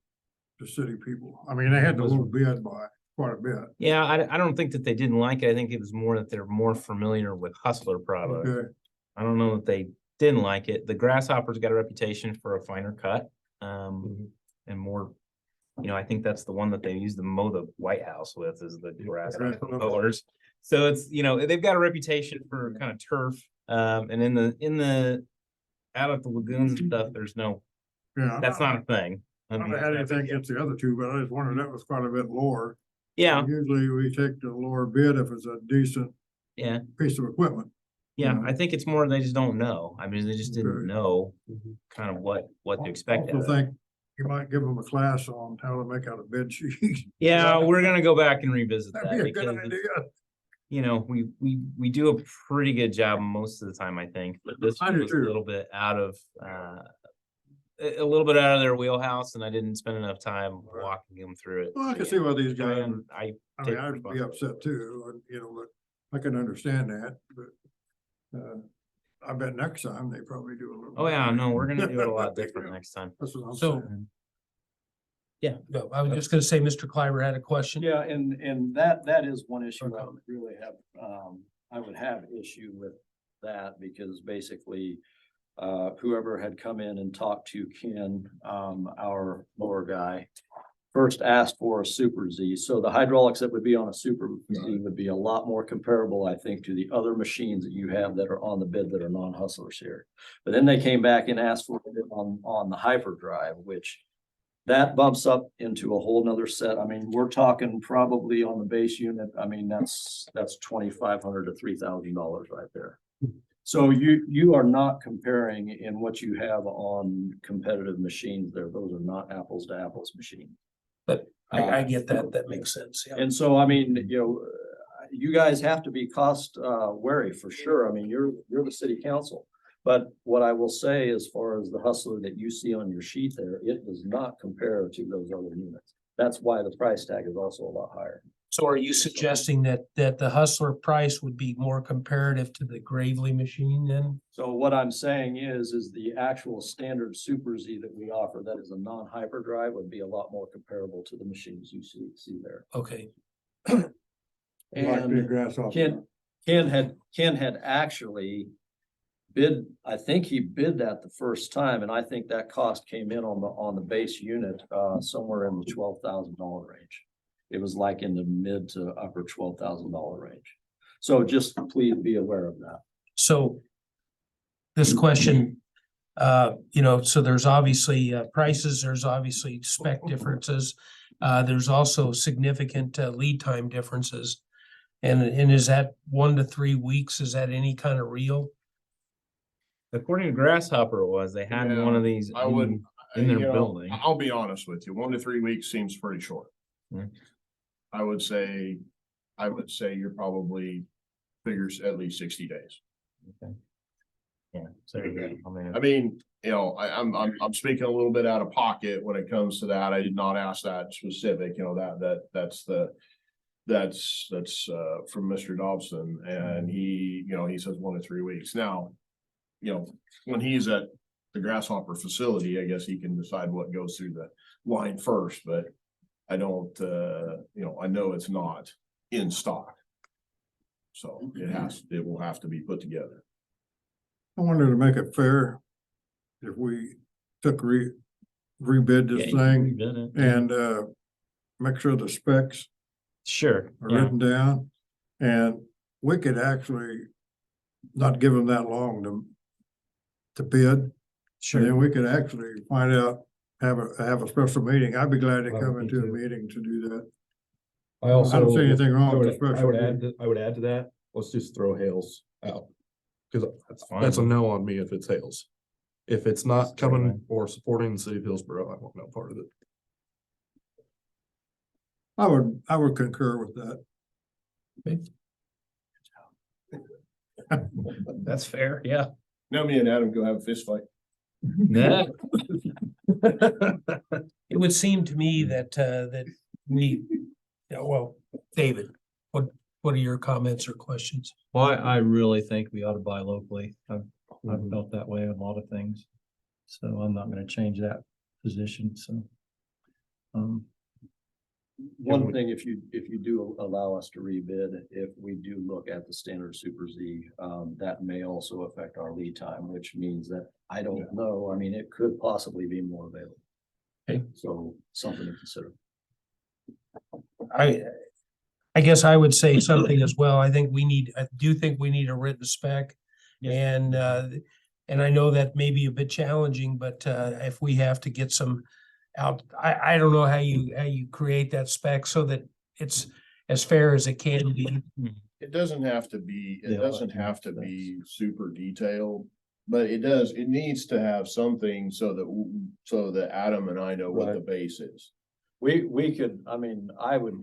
The city people. I mean, they had the little bid by quite a bit.
Yeah, I don't think that they didn't like it. I think it was more that they're more familiar with Hustler product.
Okay,
I don't know that they didn't like it. The Grasshopper's got a reputation for a finer cut, and more, I think that's the one that they use to mow the White House with, is the Grasshopper mowers. So it's, they've got a reputation for kind of turf, and in the out at the lagoons and stuff, there's no,
yeah.
that's not a thing.
I don't have anything against the other two, but I just wondered that was quite a bit lower.
Yeah,
Usually we take the lower bid if it's a decent
yeah.
piece of equipment.
Yeah, I think it's more they just don't know. I mean, they just didn't
Okay.
know kind of what to expect.
Also
out of it.
think you might give them a class on how to make out a bid sheet.
Yeah, we're gonna go back and revisit
That'd
that
be a good
because
idea.
we do a pretty good job most of the time, I think, but this
I
one
do
was a
too.
little bit out of a little bit out of their wheelhouse, and I didn't spend enough time walking them through it.
Well, I can see why these guys,
And I
I
take
mean, I'd be
responsibility.
upset too, but I can understand that, but I bet next time they probably do a little.
Oh yeah,
better.
no, we're gonna do it a lot different next time.
That's what I'm
So-
saying.
Yeah,
No, I was just gonna say, Mr. Kleiber had a question.
Yeah, and that is one issue I would really have, I would have issue with that because basically. Whoever had come in and talked to Ken, our mower guy. First asked for a Super Z, so the hydraulics that would be on a Super Z would be a lot more comparable, I think, to the other machines that you have that are on the bid that are non-hustlers here. But then they came back and asked for it on the hyperdrive, which. That bumps up into a whole nother set. I mean, we're talking probably on the base unit, I mean, that's $2,500 to $3,000 right there. So you are not comparing in what you have on competitive machines there. Those are not apples to apples machines.
I get that. That makes sense. Yeah.
And so, I mean, you guys have to be cost wary for sure. I mean, you're the city council. But what I will say, as far as the Hustler that you see on your sheet there, it does not compare to those other units. That's why the price tag is also a lot higher.
So are you suggesting that the Hustler price would be more comparative to the Gravely machine then?
So what I'm saying is the actual standard Super Z that we offer, that is a non-hyperdrive, would be a lot more comparable to the machines you see there.
Okay,
Like big
And
Grasshopper.
Ken had actually bid, I think he bid that the first time, and I think that cost came in on the base unit, somewhere in the $12,000 range. It was like in the mid to upper $12,000 range. So just please be aware of that.
so this question, so there's obviously prices, there's obviously spec differences. There's also significant lead time differences. And is that 1 to 3 weeks? Is that any kind of real?
according to Grasshopper, it was they had one of these.
I wouldn't.
in their
you know,
building.
I'll be honest with you, 1 to 3 weeks seems pretty short.
Yeah.
I would say you're probably figures at least 60 days.
Yeah, so there you go.
I mean, you know, I'm speaking a little bit out of pocket when it comes to that. I did not ask that specific, you know, that's from Mr. Dobson, and he, you know, he says 1 to 3 weeks. Now, you know, when he's at the Grasshopper facility, I guess he can decide what goes through the line first, but I don't, you know, I know it's not in stock. So it will have to be put together.
I wanted to make it fair if we took rebid this thing and, make sure the specs
Sure,
are
yeah,
written down. And we could actually not give them that long to bid. And
sure.
then we could actually find out, have a special meeting. I'd be glad to
I
come
would
into a
too.
meeting to do that.
I also.
I don't see anything wrong
I
with
would-
the special
I would
meeting.
I would add to that, let's just throw Hales out. Cause
That's fine.
that's a no on me if it's Hales. If it's not coming or supporting the city of Hillsboro, I want no part of it.
I would concur with that.
That's fair, yeah.
Now me and Adam go have a fist fight.
Nah.
It would seem to me that, that we, yeah, well, David, what are your comments or questions?
Well, I really think we ought to buy locally. I've
Mhm.
felt that way on a lot of things. So I'm not gonna change that position, so. One thing, if you do allow us to rebid, if we do look at the standard Super Z, that may also affect our lead time, which means that I don't know, I mean, it could possibly be more available.
Okay.
So something to consider.
I guess I would say something as well. I do think we need a written spec. And I know that may be a bit challenging, but if we have to get some out, I don't know how you create that spec so that it's as fair as it can be.
It doesn't have to be,
Yeah,
it doesn't have to be super detailed, but it needs to have something so that Adam and I know what the base is.
We could, I mean, I would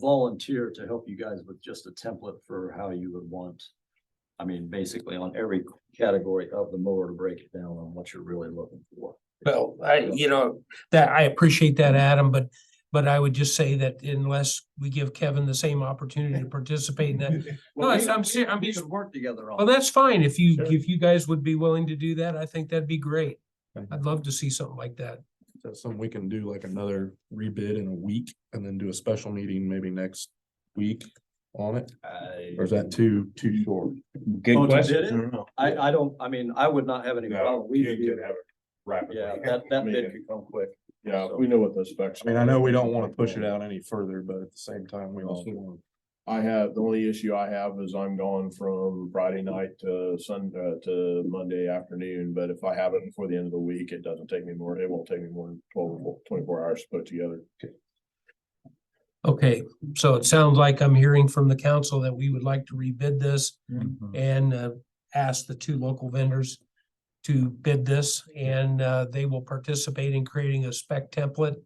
volunteer to help you guys with just a template for how you would want. I mean, basically on every category of the mower to break it down on what you're really looking for.
Well, I appreciate that, Adam, but I would just say that unless we give Kevin the same opportunity to participate in that. No, I'm
We could work together on.
Well, that's fine. If you guys would be willing to do that, I think that'd be great. I'd love to see something like that.
That's something we can do, like another rebid in a week and then do a special meeting maybe next week on it. Or is that too short?
Good
Oh, to
question.
bid it? I don't, I mean, I would not have any problem. We could have it
rapidly.
Yeah, that bid could come quick.
Yeah, we know what the specs.
I mean, I know we don't want to push it out any further, but at the same time, we also want.
The only issue I have is I'm gone from Friday night to to Monday afternoon, but if I have it before the end of the week, it won't take me more than 24 hours to put it together.
Okay, so it sounds like I'm hearing from the council that we would like to rebid this and ask the two local vendors to bid this, and they will participate in creating a spec template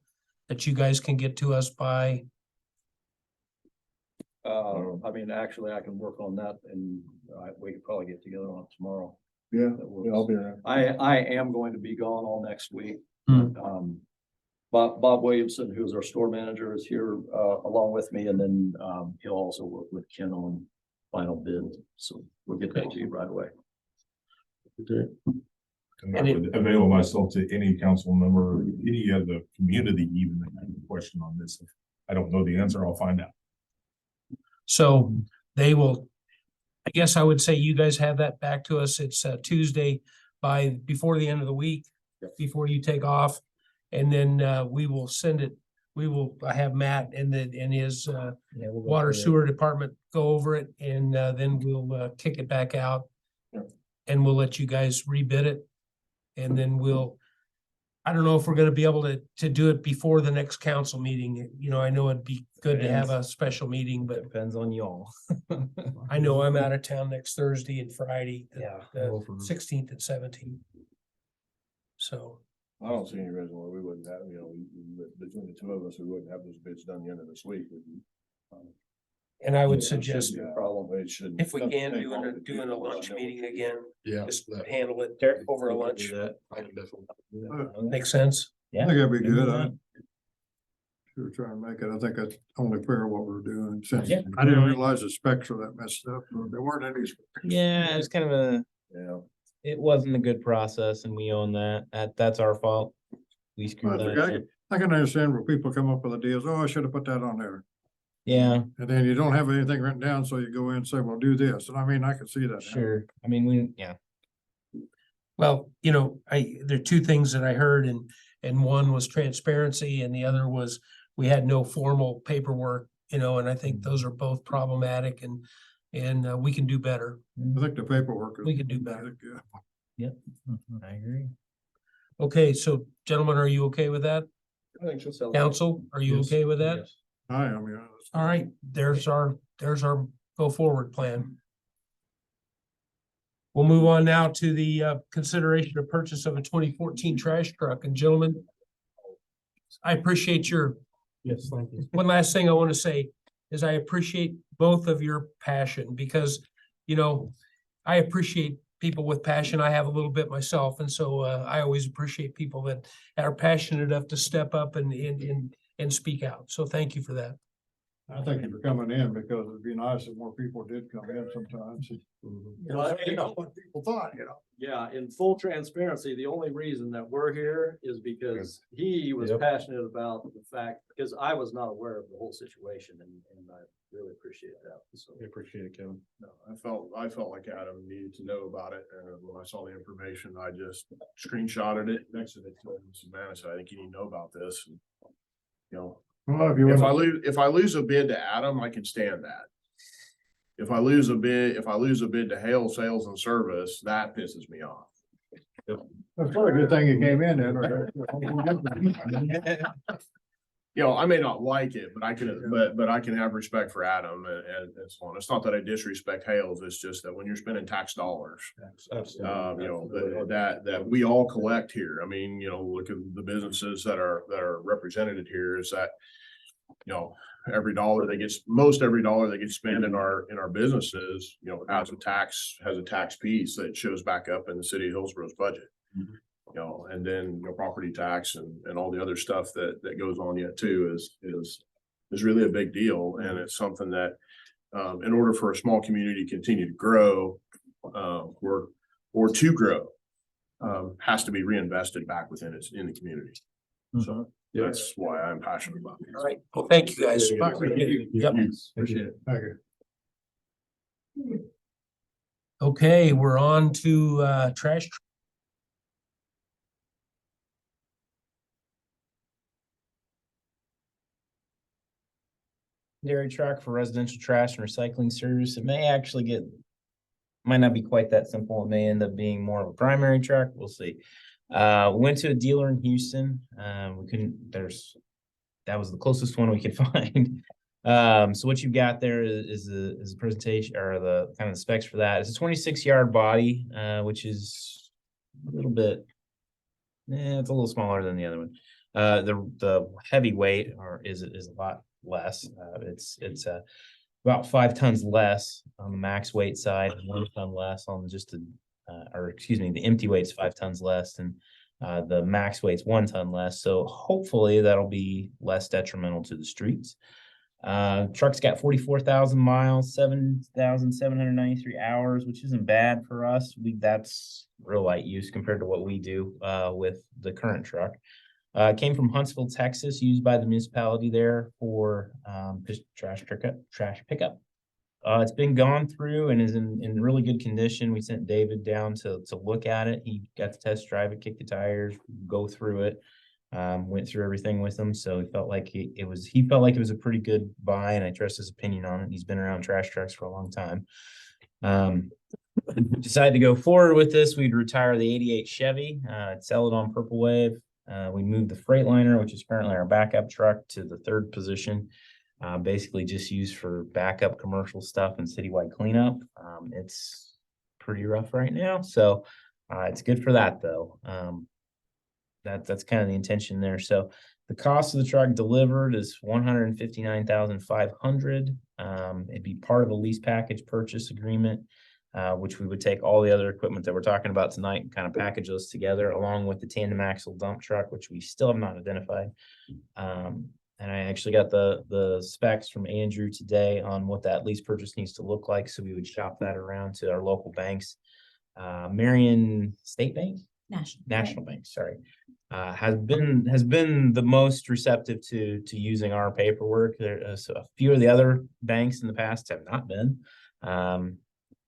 that you guys can get to us by.
I mean, actually, I can work on that and we could probably get together on it tomorrow.
Yeah,
That works.
I'll be around.
I am going to be gone all next week.
Hmm.
Bob Williamson, who's our store manager, is here along with me, and then he'll also work with Ken on final bid. So we'll get that to you right away.
And I would avail myself to any council member, or any of the community even that have a question on this. If I don't know the answer, I'll find out.
So they will, I guess I would say you guys have that back to us. It's Tuesday before the end of the week, before you take off. And then we will send it, I have Matt and his water sewer department go over it, and then we'll kick it back out.
Yep.
And we'll let you guys rebid it. And then I don't know if we're gonna be able to do it before the next council meeting. You know, I know it'd be good to have a special meeting, but
Depends on y'all.
I know I'm out of town next Thursday and Friday,
Yeah.
the 16th and 17th. So,
I don't see any reason why we wouldn't have, between the two of us, we wouldn't have those bids done the end of this week.
and I would
Yeah,
suggest,
shouldn't be a problem. it shouldn't.
If we
doesn't
can,
take
doing
long
a,
to
doing a
do, but I
lunch
know
meeting
it-
again,
Yeah.
just
that-
handle it over a lunch.
I can definitely.
Makes sense.
Yeah.
I think that'd be
we can do
good.
that.
We're trying to make it. I think that's only fair what we're doing since
Yeah.
I didn't realize the specs were that messed up. There weren't any. specs.
Yeah, it was kind of a,
Yeah.
it wasn't a good process and we own that. That's our fault. We screwed
Well,
that
I
up.
I can understand where people come up with ideas. Oh, I should have put that on there.
Yeah,
And then you don't have anything written down, so you go in and say, well, do this. And I mean, I can see that.
sure. I mean, yeah.
Well, there are two things that I heard and one was transparency and the other was we had no formal paperwork, and I think those are both problematic and we can do better.
I think the paperwork. is-
We could do better.
Yeah.
I agree.
Okay, so gentlemen, are you okay with that?
I think so.
Council, are you
Yes.
okay with that?
I am, yeah.
All right, there's our go forward plan. We'll move on now to the consideration of purchase of a 2014 trash truck. And gentlemen, I appreciate your,
Yes, thank you.
one last thing I want to say is I appreciate both of your passion because, I appreciate people with passion. I have a little bit myself. And so I always appreciate people that are passionate enough to step up and speak out. So thank you for that.
I thank you for coming in because it'd be nice if more people did come in sometimes. What people thought,
Yeah, in full transparency, the only reason that we're here is because he was
Yep.
passionate about the fact, because I was not aware of the whole situation and I really appreciate that. So,
I appreciate it, Kevin.
No, I felt like Adam needed to know about it, and when I saw the information, I just screenshotted it, next to it, to him, said, man, I said, I think you need to know about this. And,
Well, if you
if I
want,
lose, if I lose a bid to Adam, I can stand that. If I lose a bid to Hale Sales and Service, that pisses me off.
that's probably a good thing you came in then.
I may not like it, but I can, but I can have respect for Adam and so on. It's not that I disrespect Hales, it's just that when you're spending tax dollars, that we all collect here. I mean, look at the businesses that are represented here is that, most every dollar that gets spent in our businesses, has a tax piece that shows back up in the city of Hillsboro's budget. And then property tax and all the other stuff that goes on yet too is really a big deal. And it's something that, in order for a small community to continue to grow, or to grow, has to be reinvested back in the community. So that's why I'm passionate about it.
All right. Well, thank you guys. Yep.
Appreciate it.
Thank you.
Okay, we're on to trash.
Dairy truck for residential trash and recycling service. It might not be quite that simple. It may end up being more of a primary truck. We'll see. Went to a dealer in Houston. That was the closest one we could find. So what you've got there is a presentation or the kind of the specs for that. It's a 26-yard body, which is a little bit, it's a little smaller than the other one. The heavy weight is a lot less. It's about 5 tons less on the max weight side, and 1 ton less on just the empty weight's 5 tons less, and the max weight's 1 ton less. So hopefully that'll be less detrimental to the streets. Truck's got 44,000 miles, 7,793 hours, which isn't bad for us. That's real light use compared to what we do with the current truck. Came from Huntsville, Texas, used by the municipality there for trash pickup. It's been gone through and is in really good condition. We sent David down to look at it. He got to test drive it, kick the tires, go through it. Went through everything with him, so he felt like it was a pretty good buy, and I trust his opinion on it. He's been around trash trucks for a long time. Decided to go forward with this. We'd retire the '88 Chevy, sell it on Purple Wave. We moved the Freightliner, which is currently our backup truck, to the 3rd position. Basically just used for backup commercial stuff and citywide cleanup. It's pretty rough right now, so it's good for that though. That's kind of the intention there. So the cost of the truck delivered is $159,500. It'd be part of a lease package purchase agreement, which we would take all the other equipment that we're talking about tonight and kind of package those together along with the tandem axle dump truck, which we still have not identified. And I actually got the specs from Andrew today on what that lease purchase needs to look like. So we would shop that around to our local banks. Marion State Bank, National Bank, sorry, has been the most receptive to using our paperwork. So a few of the other banks in the past have not been.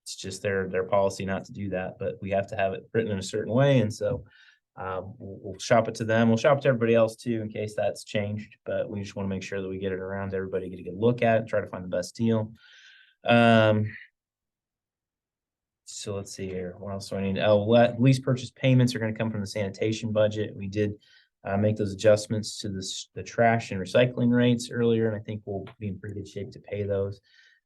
It's just their policy not to do that, but we have to have it written in a certain way. And so we'll shop it to them. We'll shop it to everybody else too, in case that's changed, but we just want to make sure that we get it around to everybody, get a good look at it, try to find the best deal. So let's see here. What else do I need? Lease purchase payments are going to come from the sanitation budget. We did make those adjustments to the trash and recycling rates earlier, and I think we'll be in pretty good shape to pay those.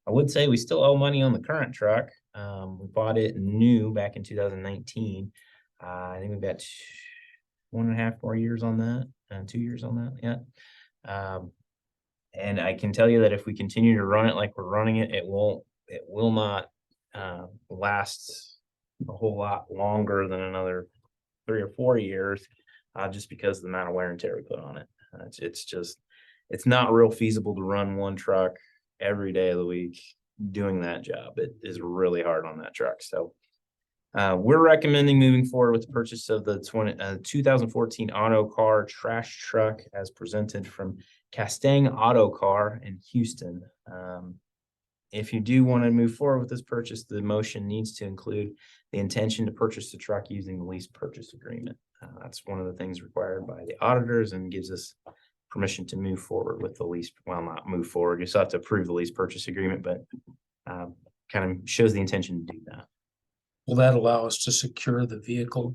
I would say we still owe money on the current truck. We bought it new back in 2019. I think we've got 1.5 more years on that, and 2 years on that. Yeah. And I can tell you that if we continue to run it like we're running it, it will not last a whole lot longer than another 3 or 4 years, just because of the amount of wear and tear we put on it. It's not real feasible to run one truck every day of the week doing that job. It is really hard on that truck. So we're recommending moving forward with the purchase of the 2014 auto car trash truck as presented from Castang Auto Car in Houston. If you do want to move forward with this purchase, the motion needs to include the intention to purchase the truck using the lease purchase agreement. That's one of the things required by the auditors and gives us permission to move forward with the lease. Well, not move forward. You still have to approve the lease purchase agreement, but kind of shows the intention to do that.
Will that allow us to secure the vehicle?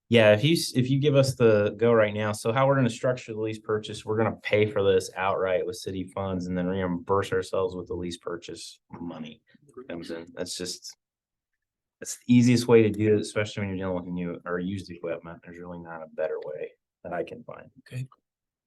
Yeah, if you give us the go right now, so how we're going to structure the lease purchase, we're going to pay for this outright with city funds and then reimburse ourselves with the lease purchase money that comes in. That's the easiest way to do it, especially when you're dealing with new or used equipment. There's really not a better way that I can find.
Okay.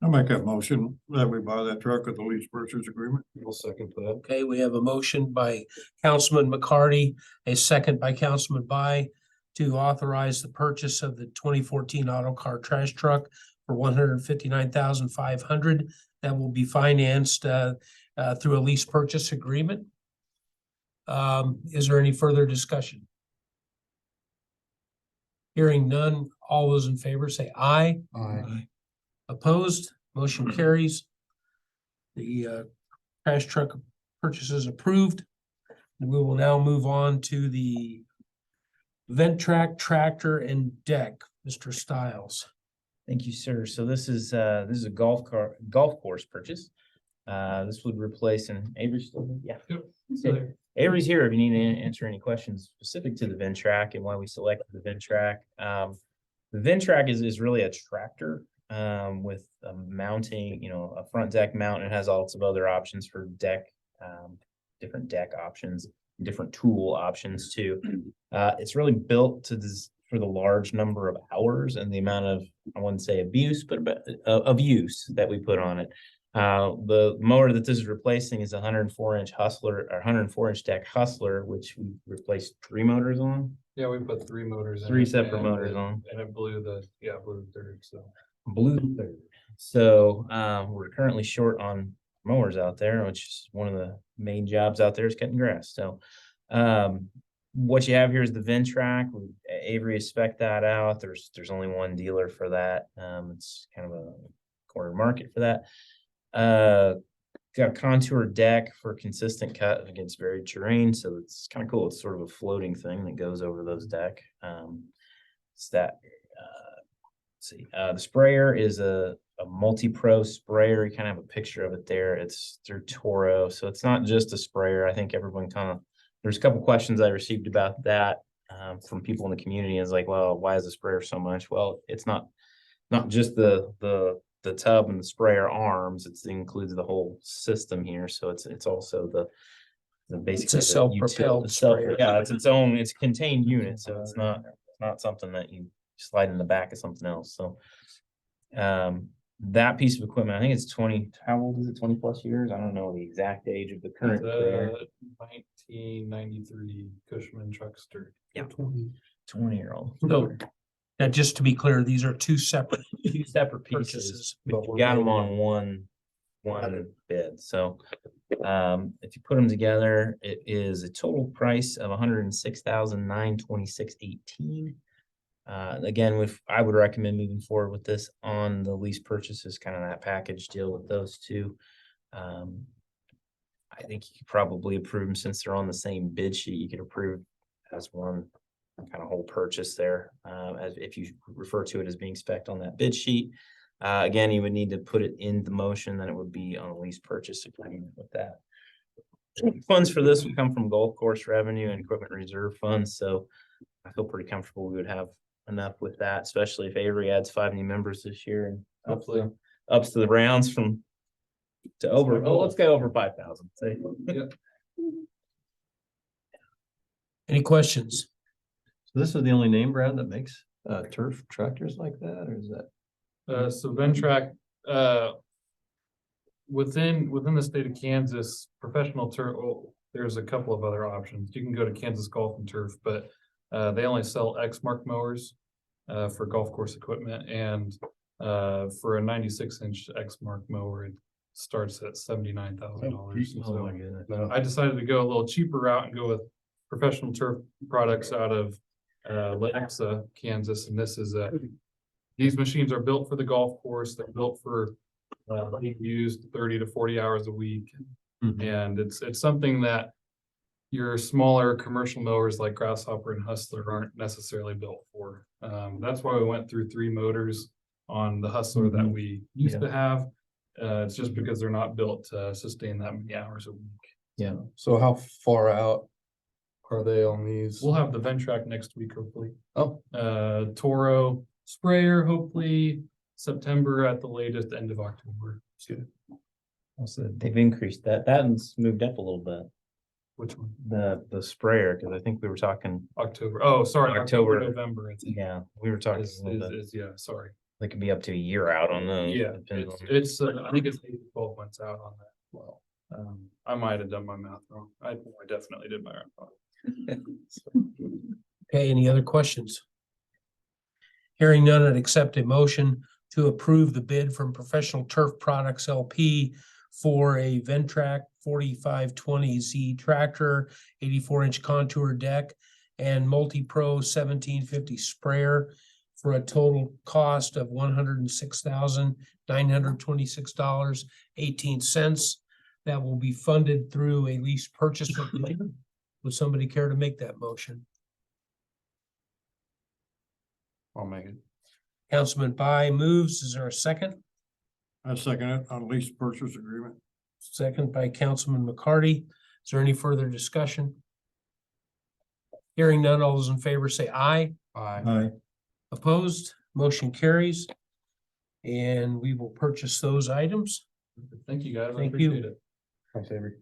I'll make that motion that we buy that truck with the lease purchase agreement.
I'll second that.
Okay, we have a motion by Councilman McCarty, a second by Councilman By, to authorize the purchase of the 2014 auto car trash truck for $159,500 that will be financed through a lease purchase agreement. Is there any further discussion? Hearing none, all those in favor say aye.
Aye.
Opposed, motion carries. The trash truck purchase is approved. And we will now move on to the vent track, tractor, and deck. Mr. Stiles.
Thank you, sir. So this is a golf course purchase. This would replace an Avery's still, yeah. Okay. Avery's here if you need to answer any questions specific to the Ventrac and why we selected the Ventrac. The Ventrac is really a tractor with a mounting, a front deck mount. It has lots of other options for deck, different deck options, different tool options too. It's really built for the large number of hours and the amount of, I wouldn't say abuse, but of use that we put on it. The motor that this is replacing is a 104-inch Hustler or 104-inch deck Hustler, which we replaced 3 motors on.
Yeah, we put 3 motors in.
3
it,
separate
and
motors on.
And it blew the third, so.
Blue third. So we're currently short on mowers out there, which is one of the main jobs out there is cutting grass. So what you have here is the Ventrac. Avery has spec'd that out. There's only one dealer for that. It's kind of a corner market for that. Got a contour deck for consistent cut against varied terrain. So it's kind of cool. It's sort of a floating thing that goes over those deck. It's that, let's see, the sprayer is a multi-pro sprayer. You kind of have a picture of it there. It's through Toro. So it's not just a sprayer. I think everyone there's a couple questions I received about that from people in the community. Is like, well, why is the sprayer so much? Well, it's not just the tub and the sprayer arms. It includes the whole system here. So it's also the basically
It's a self-propelled sprayer.
Yeah, it's a contained unit. So it's not something that you slide in the back of something else. So that piece of equipment, I think it's 20, how old is it? 20+ years? I don't know the exact age of the current sprayer.
1993 Cushman truckster.
Yeah. 20-year-old.
So, now just to be clear, these are two separate
Separate pieces,
purchases.
but you got them on one bid. So if you put them together, it is a total price of $106,926.18. Again, I would recommend moving forward with this on the lease purchases, kind of that package deal with those two. I think you could probably approve them since they're on the same bid sheet. You could approve as one kind of whole purchase there, as if you refer to it as being spec'd on that bid sheet. Again, you would need to put it in the motion, then it would be on a lease purchase agreement with that. Funds for this would come from golf course revenue and equipment reserve funds, so I feel pretty comfortable we would have enough with that, especially if Avery adds 5 new members this year and
Hopefully.
ups to the rounds from to over, oh, let's go over 5,000. Say.
Any questions?
So this is the only name brand that makes turf tractors like that, or is that?
So Ventrac, within the state of Kansas, professional turf, there's a couple of other options. You can go to Kansas Golf and Turf, but they only sell Exmark mowers for golf course equipment, and for a 96-inch Exmark mower, it starts at $79,000.
Oh my goodness.
I decided to go a little cheaper route and go with professional turf products out of Lenexa, Kansas, and this is these machines are built for the golf course. They're built for being used 30 to 40 hours a week, and it's something that your smaller commercial mowers like Grasshopper and Hustler aren't necessarily built for. That's why we went through 3 motors on the Hustler that we used to have. It's just because they're not built to sustain that many hours a week.
Yeah.
So how far out are they on these?
We'll have the Ventrac next week, hopefully.
Oh,
Toro sprayer, hopefully September at the latest, end of October.
Also, they've increased that. That one's moved up a little bit.
Which one?
The sprayer, because I think we were talking,
October. Oh, sorry,
October.
November. I think.
yeah, we were talking
Is,
a little bit.
yeah, sorry.
They could be up to a year out on those.
Yeah,
depends on-
it's I think it's 8 to 12 months out on that. Well, I might have done my math wrong. I definitely did my math wrong.
Okay, any other questions? Hearing none, I'd accept a motion to approve the bid from Professional Turf Products LP for a Ventrac 4520Z tractor, 84-inch contour deck, and Multi-Pro 1750 sprayer for a total cost of $106,926.18. That will be funded through a lease purchase agreement. Would somebody care to make that motion?
I'll make it.
Councilman Bai moves. Is there a second?
I second it on lease purchase agreement.
Second by Councilman McCarty. Is there any further discussion? Hearing none, all those in favor say aye.
Aye.
Opposed, motion carries. And we will purchase those items.
Thank you, guys. I
Thank you.
appreciate it.
Thanks, Avery.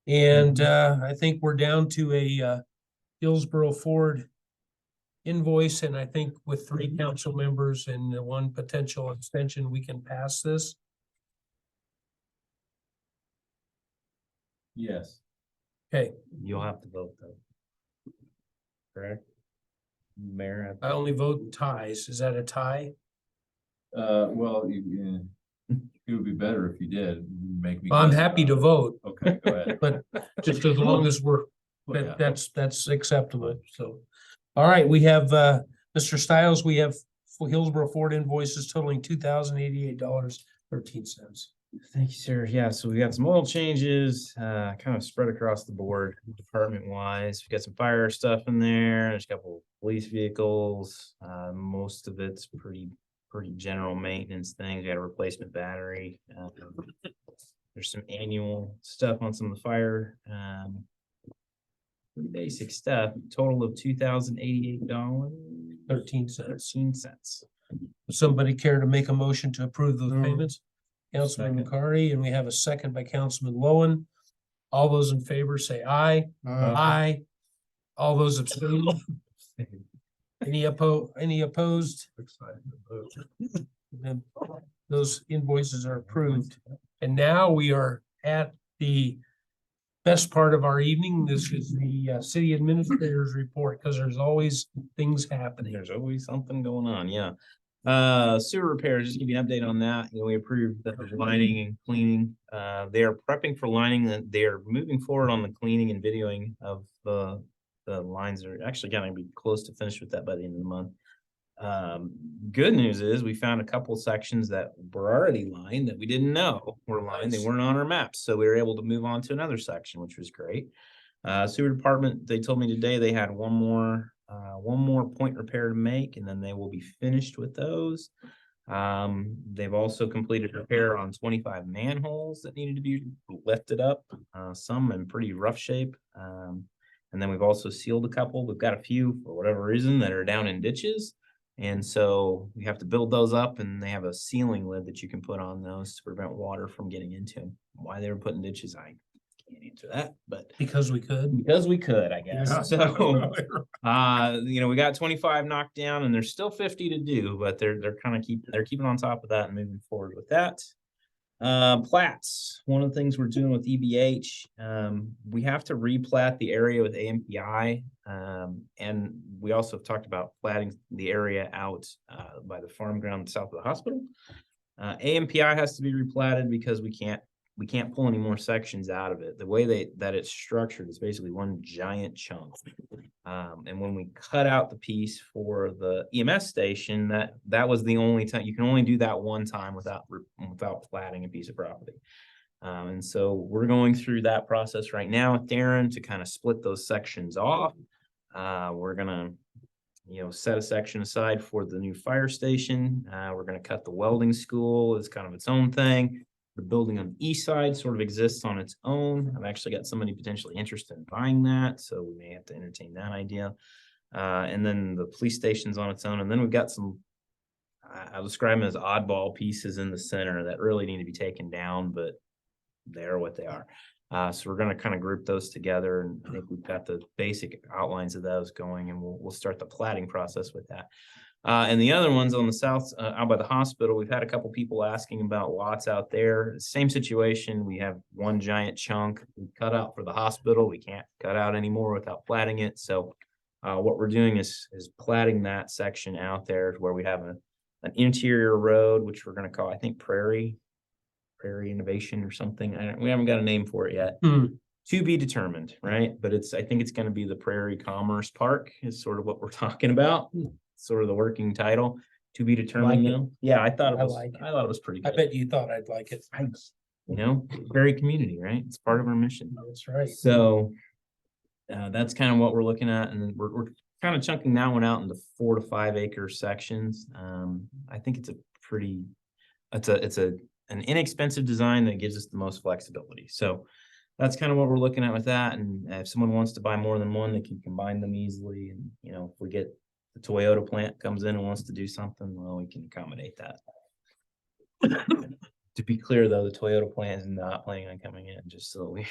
And I think we're down to a Hillsboro Ford invoice, and I think with 3 council members and 1 potential extension, we can pass this.
Yes.
Okay,
You'll have to vote though. Correct? Mayor.
I only vote in ties. Is that a tie?
Well, it would be better if you did make me.
I'm
guess
happy to
about it.
vote,
Okay, go ahead.
but just as long as we're,
Well, yeah.
that's acceptable, so. All right, we have, Mr. Stiles, we have Hillsboro Ford invoices totaling $2,088.13.
Thank you, sir. Yeah, so we got some oil changes, kind of spread across the board, department wise. We got some fire stuff in there. There's a couple of police vehicles. Most of it's pretty general maintenance things. We got a replacement battery. There's some annual stuff on some of the fire. Pretty basic stuff. Total of $2,088.13.
Would somebody care to make a motion to approve those
No.
payments? Councilman
Second.
McCarty, and we have a second by Councilman Lowen. All those in favor say aye. Aye. All those abstaining? Any opposed? those invoices are approved. And now we are at the best part of our evening. This is the city administrator's report, because there's always things happening.
There's always something going on, yeah. Sewer repairs, just give you an update on that. You know, we approved the lining and cleaning. They are prepping for lining, that they are moving forward on the cleaning and videoing of the lines. Are actually gonna be close to finish with that by the end of the month. Good news is we found a couple sections that were already lined that we didn't know were lined. They weren't on our maps, so we were able to move on to another section, which was great. Sewer department, they told me today they had one more point repair to make, and then they will be finished with those. They've also completed repair on 25 manholes that needed to be lifted up, some in pretty rough shape. And then we've also sealed a couple. We've got a few, for whatever reason, that are down in ditches. And so we have to build those up, and they have a sealing lid that you can put on those to prevent water from getting into them. Why they were put in ditches, I can't answer that, but
Because we could.
I guess.
Yeah.
So, you know, we got 25 knocked down, and there's still 50 to do, but they're kind of keeping on top of that and moving forward with that. Plats, one of the things we're doing with EBH, we have to replat the area with AMPI. And we also have talked about platting the area out by the farm ground south of the hospital. AMPI has to be replatted because we can't pull any more sections out of it. The way that it's structured is basically one giant chunk. And when we cut out the piece for the EMS station, that was the only time. You can only do that one time without platting a piece of property. And so we're going through that process right now with Darren to kind of split those sections off. We're gonna, you know, set a section aside for the new fire station. We're gonna cut the welding school as kind of its own thing. The building on the east side sort of exists on its own. I've actually got somebody potentially interested in buying that, so we may have to entertain that idea. And then the police station's on its own. And then we've got some, I'll describe them as oddball pieces in the center that really need to be taken down, but they're what they are. So we're going to kind of group those together, and I think we've got the basic outlines of those going, and we'll start the platting process with that. And the other ones on the south, out by the hospital, we've had a couple people asking about lots out there. Same situation. We have one giant chunk we cut out for the hospital. We can't cut out anymore without platting it. So what we're doing is platting that section out there where we have an interior road, which we're going to call, I think, Prairie Innovation or something. We haven't got a name for it yet. To be determined, right? But I think it's going to be the Prairie Commerce Park is sort of what we're talking about. Sort of the working title, to be determined.
Like it.
Now. Yeah, I thought
I like it.
I thought it was pretty
I
good.
bet you thought I'd like it.
You know, very community, right? It's part of our mission.
That's right.
So that's kind of what we're looking at, and then we're kind of chunking that one out into 4 to 5 acre sections. I think it's an inexpensive design that gives us the most flexibility. So that's kind of what we're looking at with that. And if someone wants to buy more than one, they can combine them easily. And you know, if we get the Toyota plant comes in and wants to do something, well, we can accommodate that. To be clear, though, the Toyota plant is not planning on coming in, just so we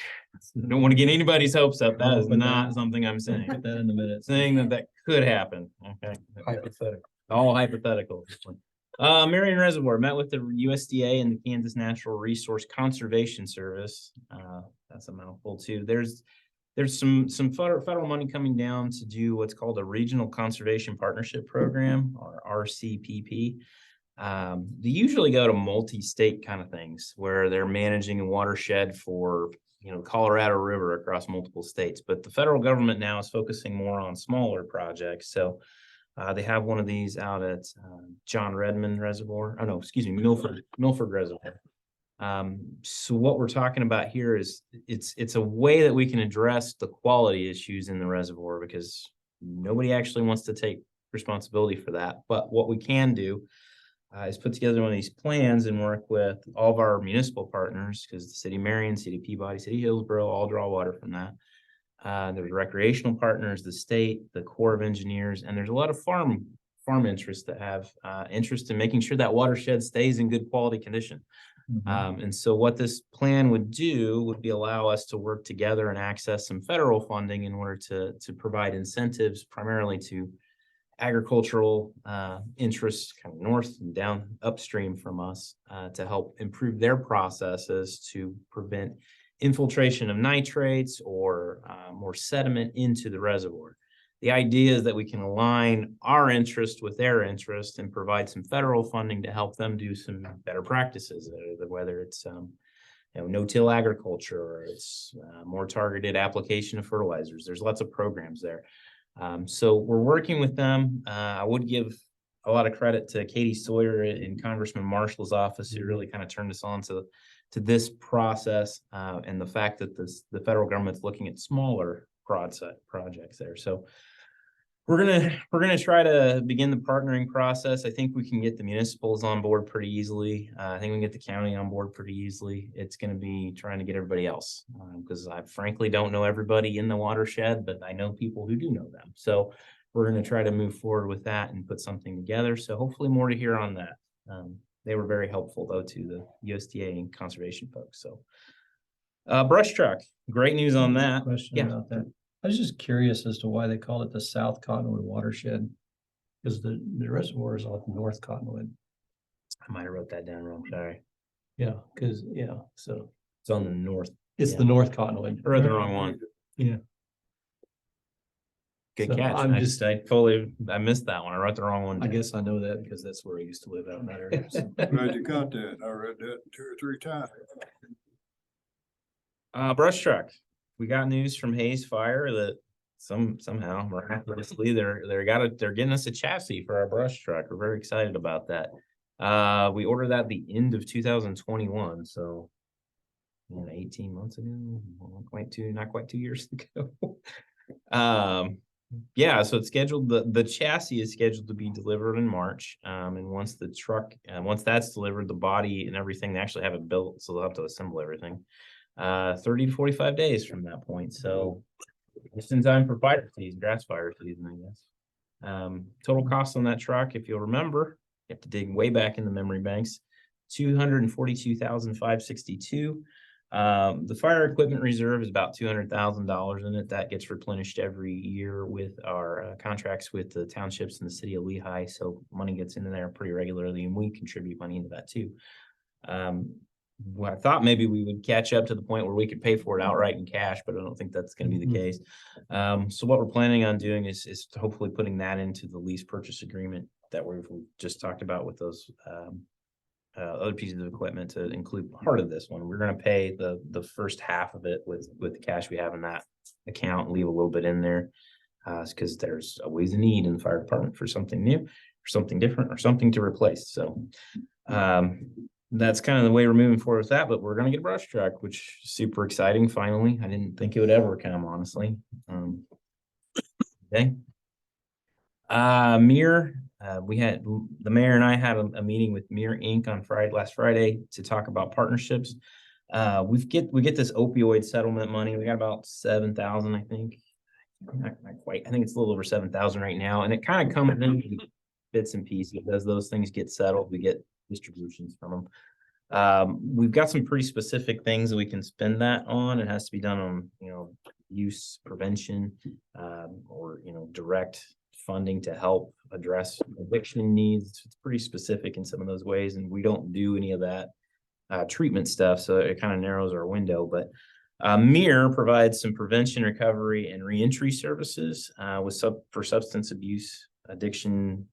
don't want to get anybody's hopes up. That is not something I'm saying. Put that in the minute. Saying that could happen. Okay.
Hypothetical.
All hypothetical. Marion Reservoir met with the USDA and the Kansas Natural Resource Conservation Service. That's a mouthful too. There's some federal money coming down to do what's called a Regional Conservation Partnership Program, or RCPP. They usually go to multi-state kind of things where they're managing a watershed for, you know, Colorado River across multiple states. But the federal government now is focusing more on smaller projects. So they have one of these out at John Redmond Reservoir. Oh, no, excuse me, Milford Reservoir. So what we're talking about here is it's a way that we can address the quality issues in the reservoir, because nobody actually wants to take responsibility for that. But what we can do is put together one of these plans and work with all of our municipal partners, because the city of Marion, city of Peabody, city of Hillsboro all draw water from that. There's recreational partners, the state, the Corps of Engineers, and there's a lot of farm interests that have interest in making sure that watershed stays in good quality condition. And so what this plan would do would be allow us to work together and access some federal funding in order to provide incentives primarily to agricultural interests kind of north and down upstream from us to help improve their processes to prevent infiltration of nitrates or more sediment into the reservoir. The idea is that we can align our interest with their interest and provide some federal funding to help them do some better practices, whether it's no-till agriculture or it's more targeted application of fertilizers. There's lots of programs there. So we're working with them. I would give a lot of credit to Katie Sawyer in Congressman Marshall's office, who really kind of turned us on to this process and the fact that the federal government's looking at smaller projects there. So we're gonna try to begin the partnering process. I think we can get the municipals on board pretty easily. I think we can get the county on board pretty easily. It's gonna be trying to get everybody else because I frankly don't know everybody in the watershed, but I know people who do know them. So we're gonna try to move forward with that and put something together. So hopefully more to hear on that. They were very helpful though to the USDA and conservation folks. So brush truck, great news on that.
Question
Yeah.
about that. I was just curious as to why they call it the South Cottonwood watershed. Because the reservoir is off North Cottonwood.
I might have wrote that down wrong, sorry.
Yeah, because, so
It's on the north.
it's
Yeah.
the North Cottonwood.
I wrote the wrong one.
Yeah.
Good
So
catch.
I'm
I
just-
I missed that one. I wrote the wrong one.
I guess I know that because that's where I used to live out in that area. so.
Glad you caught that. I read that 2 or 3 times.
Brush truck. We got news from Hayes Fire that somehow miraculously they're getting us a chassis for our brush truck. We're very excited about that. We ordered that at the end of 2021, so 18 months ago, not quite 2 years ago. Yeah, so it's scheduled, the chassis is scheduled to be delivered in March. And once that's delivered, the body and everything, they actually have it built, so they'll have to assemble everything. 30 to 45 days from that point. So just in time for fire season, grass fire season, I guess. Total cost on that truck, if you'll remember, you have to dig way back in the memory banks, $242,562. The fire equipment reserve is about $200,000 in it. That gets replenished every year with our contracts with the townships and the city of Lehigh. So money gets into there pretty regularly, and we contribute money into that too. Well, I thought maybe we would catch up to the point where we could pay for it outright in cash, but I don't think that's going to be the case. So what we're planning on doing is hopefully putting that into the lease purchase agreement that we've just talked about with those other pieces of equipment to include part of this one. We're going to pay the first half of it with the cash we have in that account and leave a little bit in there because there's always a need in the fire department for something new, or something different, or something to replace. So that's kind of the way we're moving forward with that, but we're going to get a brush truck, which is super exciting. Finally, I didn't think it would ever come, honestly. Okay. Mir, we had the mayor and I had a meeting with Mir Inc. on last Friday to talk about partnerships. We get this opioid settlement money. We got about 7,000, I think. Not quite. I think it's a little over 7,000 right now, and it kind of comes in bits and pieces. As those things get settled, we get distributions from them. We've got some pretty specific things that we can spend that on. It has to be done on, use prevention, or, direct funding to help address addiction needs. It's pretty specific in some of those ways, and we don't do any of that treatment stuff, so it kind of narrows our window. But MIR provides some prevention, recovery, and reentry services for substance abuse addiction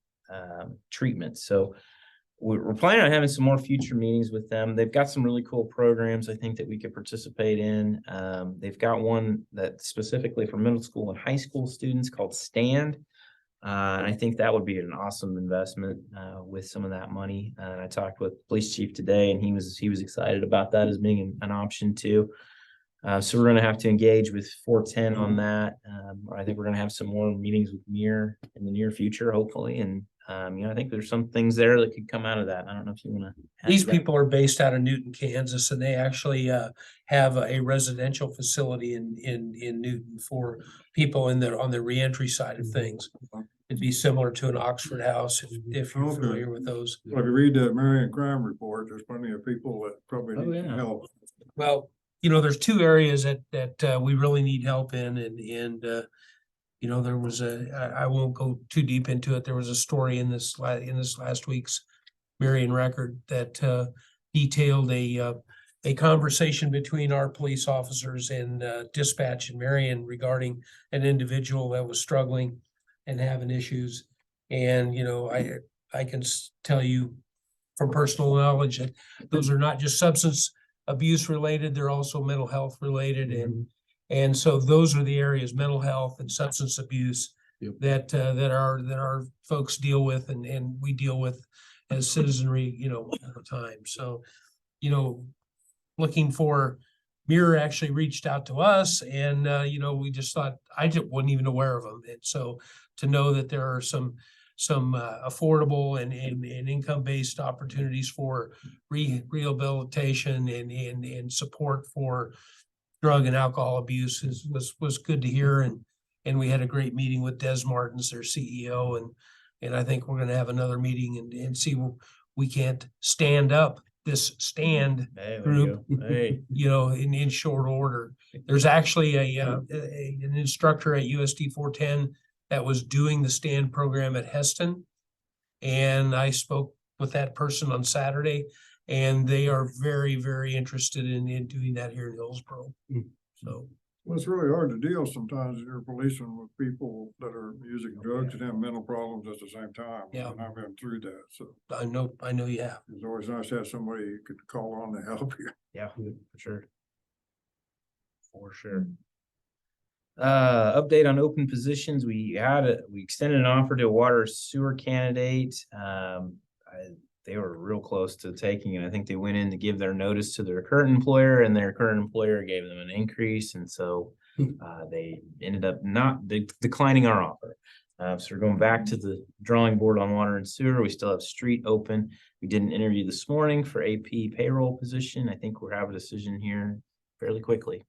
treatment. So we're planning on having some more future meetings with them. They've got some really cool programs, I think, that we could participate in. They've got one that's specifically for middle school and high school students called STAND. And I think that would be an awesome investment with some of that money. I talked with the police chief today, and he was excited about that as being an option too. So we're going to have to engage with 410 on that. I think we're going to have some more meetings with MIR in the near future, hopefully. And I think there's some things there that could come out of that. I don't know if you want to.
These people are based out of Newton, Kansas, and they actually have a residential facility in Newton for people on the reentry side of things. It'd be similar to an Oxford House if you're
Okay.
familiar with those.
Well, if you read the Marion Crime Report, there's plenty of people that probably need some help.
Well, there's two areas that we really need help in, and You know, there was I won't go too deep into it. There was a story in this last week's Marion Record that detailed a conversation between our police officers and dispatch in Marion regarding an individual that was struggling and having issues. And, you know, I can tell you from personal knowledge that those are not just substance abuse related, they're also mental health related. And so those are the areas, mental health and substance abuse,
Yep.
that our folks deal with and we deal with as citizenry, you know, all the time. So, you know, looking for, Mirror actually reached out to us and, you know, we just thought, I just wasn't even aware of them. And so to know that there are some affordable and income-based opportunities for rehabilitation and support for drug and alcohol abuse was good to hear. And we had a great meeting with Des Martins, their CEO, and I think we're gonna have another meeting and see what we can't stand up this stand group,
Hey,
you know, in short order. There's actually an instructor at USD 410 that was doing the stand program at Heston. And I spoke with that person on Saturday, and they are very, very interested in doing that here in Hillsboro. So.
Well, it's really hard to deal sometimes if you're policing with people that are using drugs and have mental problems at the same time.
Yeah.
And I've been through that, so
I know you have.
it's always nice to have somebody you could call on to help you.
yeah, for sure. For sure. Update on open positions. We extended an offer to a water sewer candidate. They were real close to taking it. I think they went in to give their notice to their current employer and their current employer gave them an increase. And so they ended up not declining our offer. So we're going back to the drawing board on water and sewer. We still have street open. We did an interview this morning for AP payroll position. I think we'll have a decision here fairly quickly.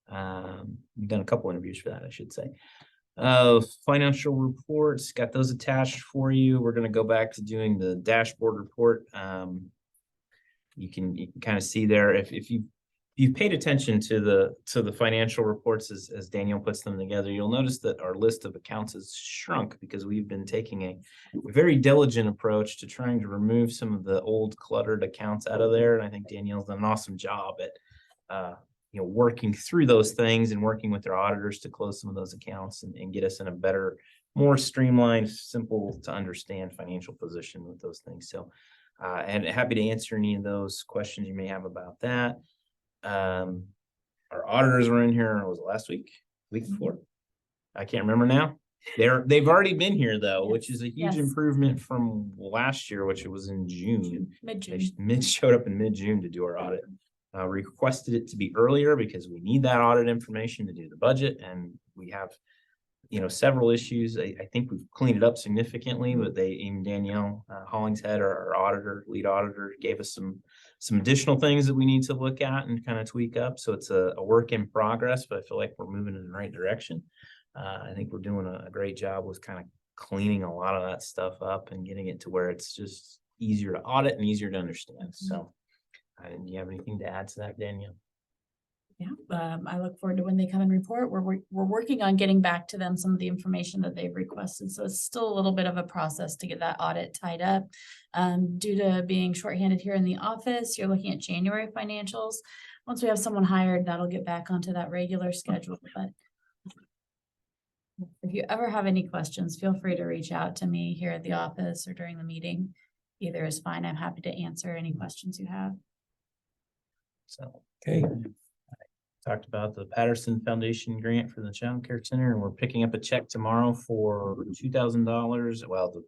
We've done a couple interviews for that, I should say. Financial reports, got those attached for you. We're gonna go back to doing the dashboard report. You can kind of see there if you've paid attention to the financial reports as Daniel puts them together, you'll notice that our list of accounts has shrunk because we've been taking a very diligent approach to trying to remove some of the old cluttered accounts out of there. And I think Danielle's done an awesome job at you know, working through those things and working with their auditors to close some of those accounts and get us in a better, more streamlined, simple to understand financial position with those things. So, and happy to answer any of those questions you may have about that. Our auditors were in here, was it last week before? I can't remember now. They've already been here though, which is a huge
Yes.
improvement from last year, which it was in June.
Mid-June.
They showed up in mid-June to do our audit. Requested it to be earlier because we need that audit information to do the budget, and we have, you know, several issues. I think we've cleaned it up significantly, but even Danielle Hollingshead, our auditor, lead auditor, gave us some additional things that we need to look at and kind of tweak up. So it's a work in progress, but I feel like we're moving in the right direction. I think we're doing a great job with kind of cleaning a lot of that stuff up and getting it to where it's just easier to audit and easier to understand. So. Do you have anything to add to that, Danielle?
Yeah, I look forward to when they come and report. We're working on getting back to them some of the information that they've requested. So it's still a little bit of a process to get that audit tied up. Due to being shorthanded here in the office, you're looking at January financials. Once we have someone hired, that'll get back onto that regular schedule. But if you ever have any questions, feel free to reach out to me here at the office or during the meeting. Either is fine. I'm happy to answer any questions you have.
So,
Okay.
talked about the Patterson Foundation grant for the Child Care Center, and we're picking up a check tomorrow for $2,000. Well,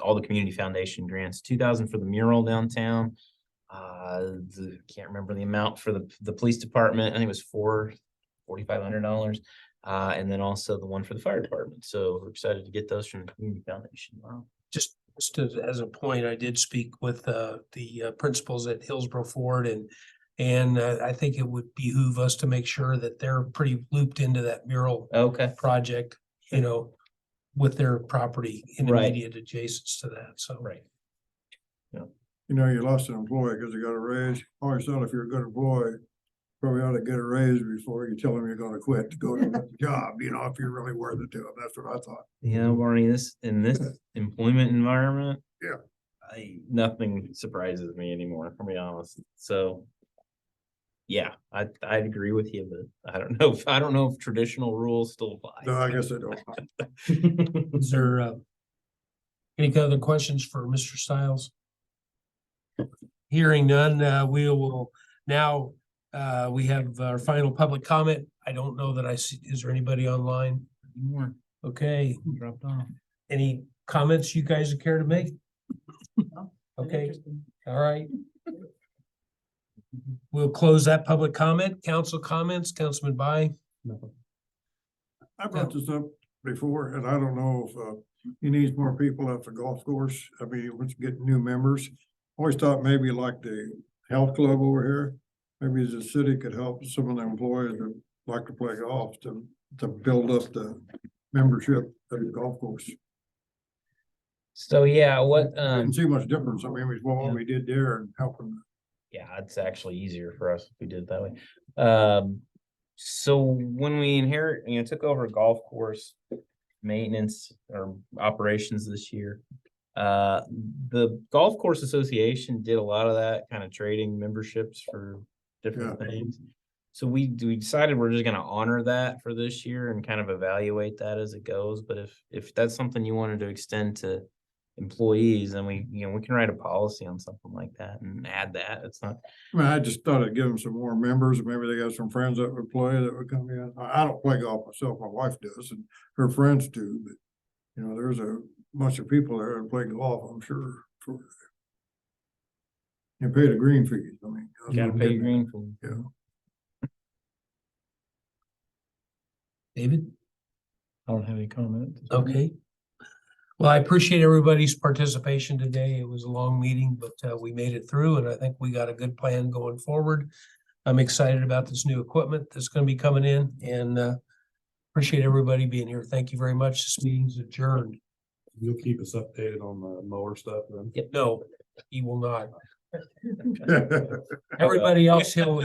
all the community foundation grants, $2,000 for the mural downtown. Can't remember the amount for the police department. I think it was $4,500. And then also the one for the fire department. So we're excited to get those from the community foundation. Wow.
Just as a point, I did speak with the principals at Hillsboro Ford, and I think it would behoove us to make sure that they're pretty looped into that mural
Okay.
project, you know, with their property in
Right.
immediate adjacence to that. So.
Right.
You know, you lost an employee because you got a raise. Always thought if you're a good employee, probably ought to get a raise before you tell them you're gonna quit to go to the job, if you're really worth it to them. That's what I thought.
Yeah, Barney, in this employment environment.
Yeah.
Nothing surprises me anymore, to be honest. So. Yeah, I agree with you, but I don't know if traditional rules still apply.
No, I guess I don't.
Is there any other questions for Mr. Stiles? Hearing none, we will now, we have our final public comment. I don't know that I see, is there anybody online?
More
Okay,
dropped off.
any comments you guys care to make? Okay, all right. We'll close that public comment. Council comments, Councilman By.
I brought this up before, and I don't know if he needs more people at the golf course. I mean, let's get new members. Always thought maybe like the health club over here, maybe the city could help some of the employees that like to play golf to build up the membership at the golf course.
So yeah,
Didn't see much difference. I mean, what we did there and helping.
yeah, it's actually easier for us if we did it that way. So when we took over golf course maintenance or operations this year, the Golf Course Association did a lot of that kind of trading memberships for different things. So we decided we're just gonna honor that for this year and kind of evaluate that as it goes. But if that's something you wanted to extend to employees, then we can write a policy on something like that and add that. It's not.
I mean, I just thought I'd give them some more members. Maybe they got some friends that would play that would come in. I don't play golf myself. My wife does and her friends do, but there's a bunch of people there that play golf, I'm sure. And pay the green fees. I mean.
Gotta pay green for.
Yeah.
David?
I don't have any comment.
Okay. Well, I appreciate everybody's participation today. It was a long meeting, but we made it through and I think we got a good plan going forward. I'm excited about this new equipment that's going to be coming in and appreciate everybody being here. Thank you very much. This meeting's adjourned.
You'll keep us updated on the mower stuff then?
No, he will not. Everybody else, he'll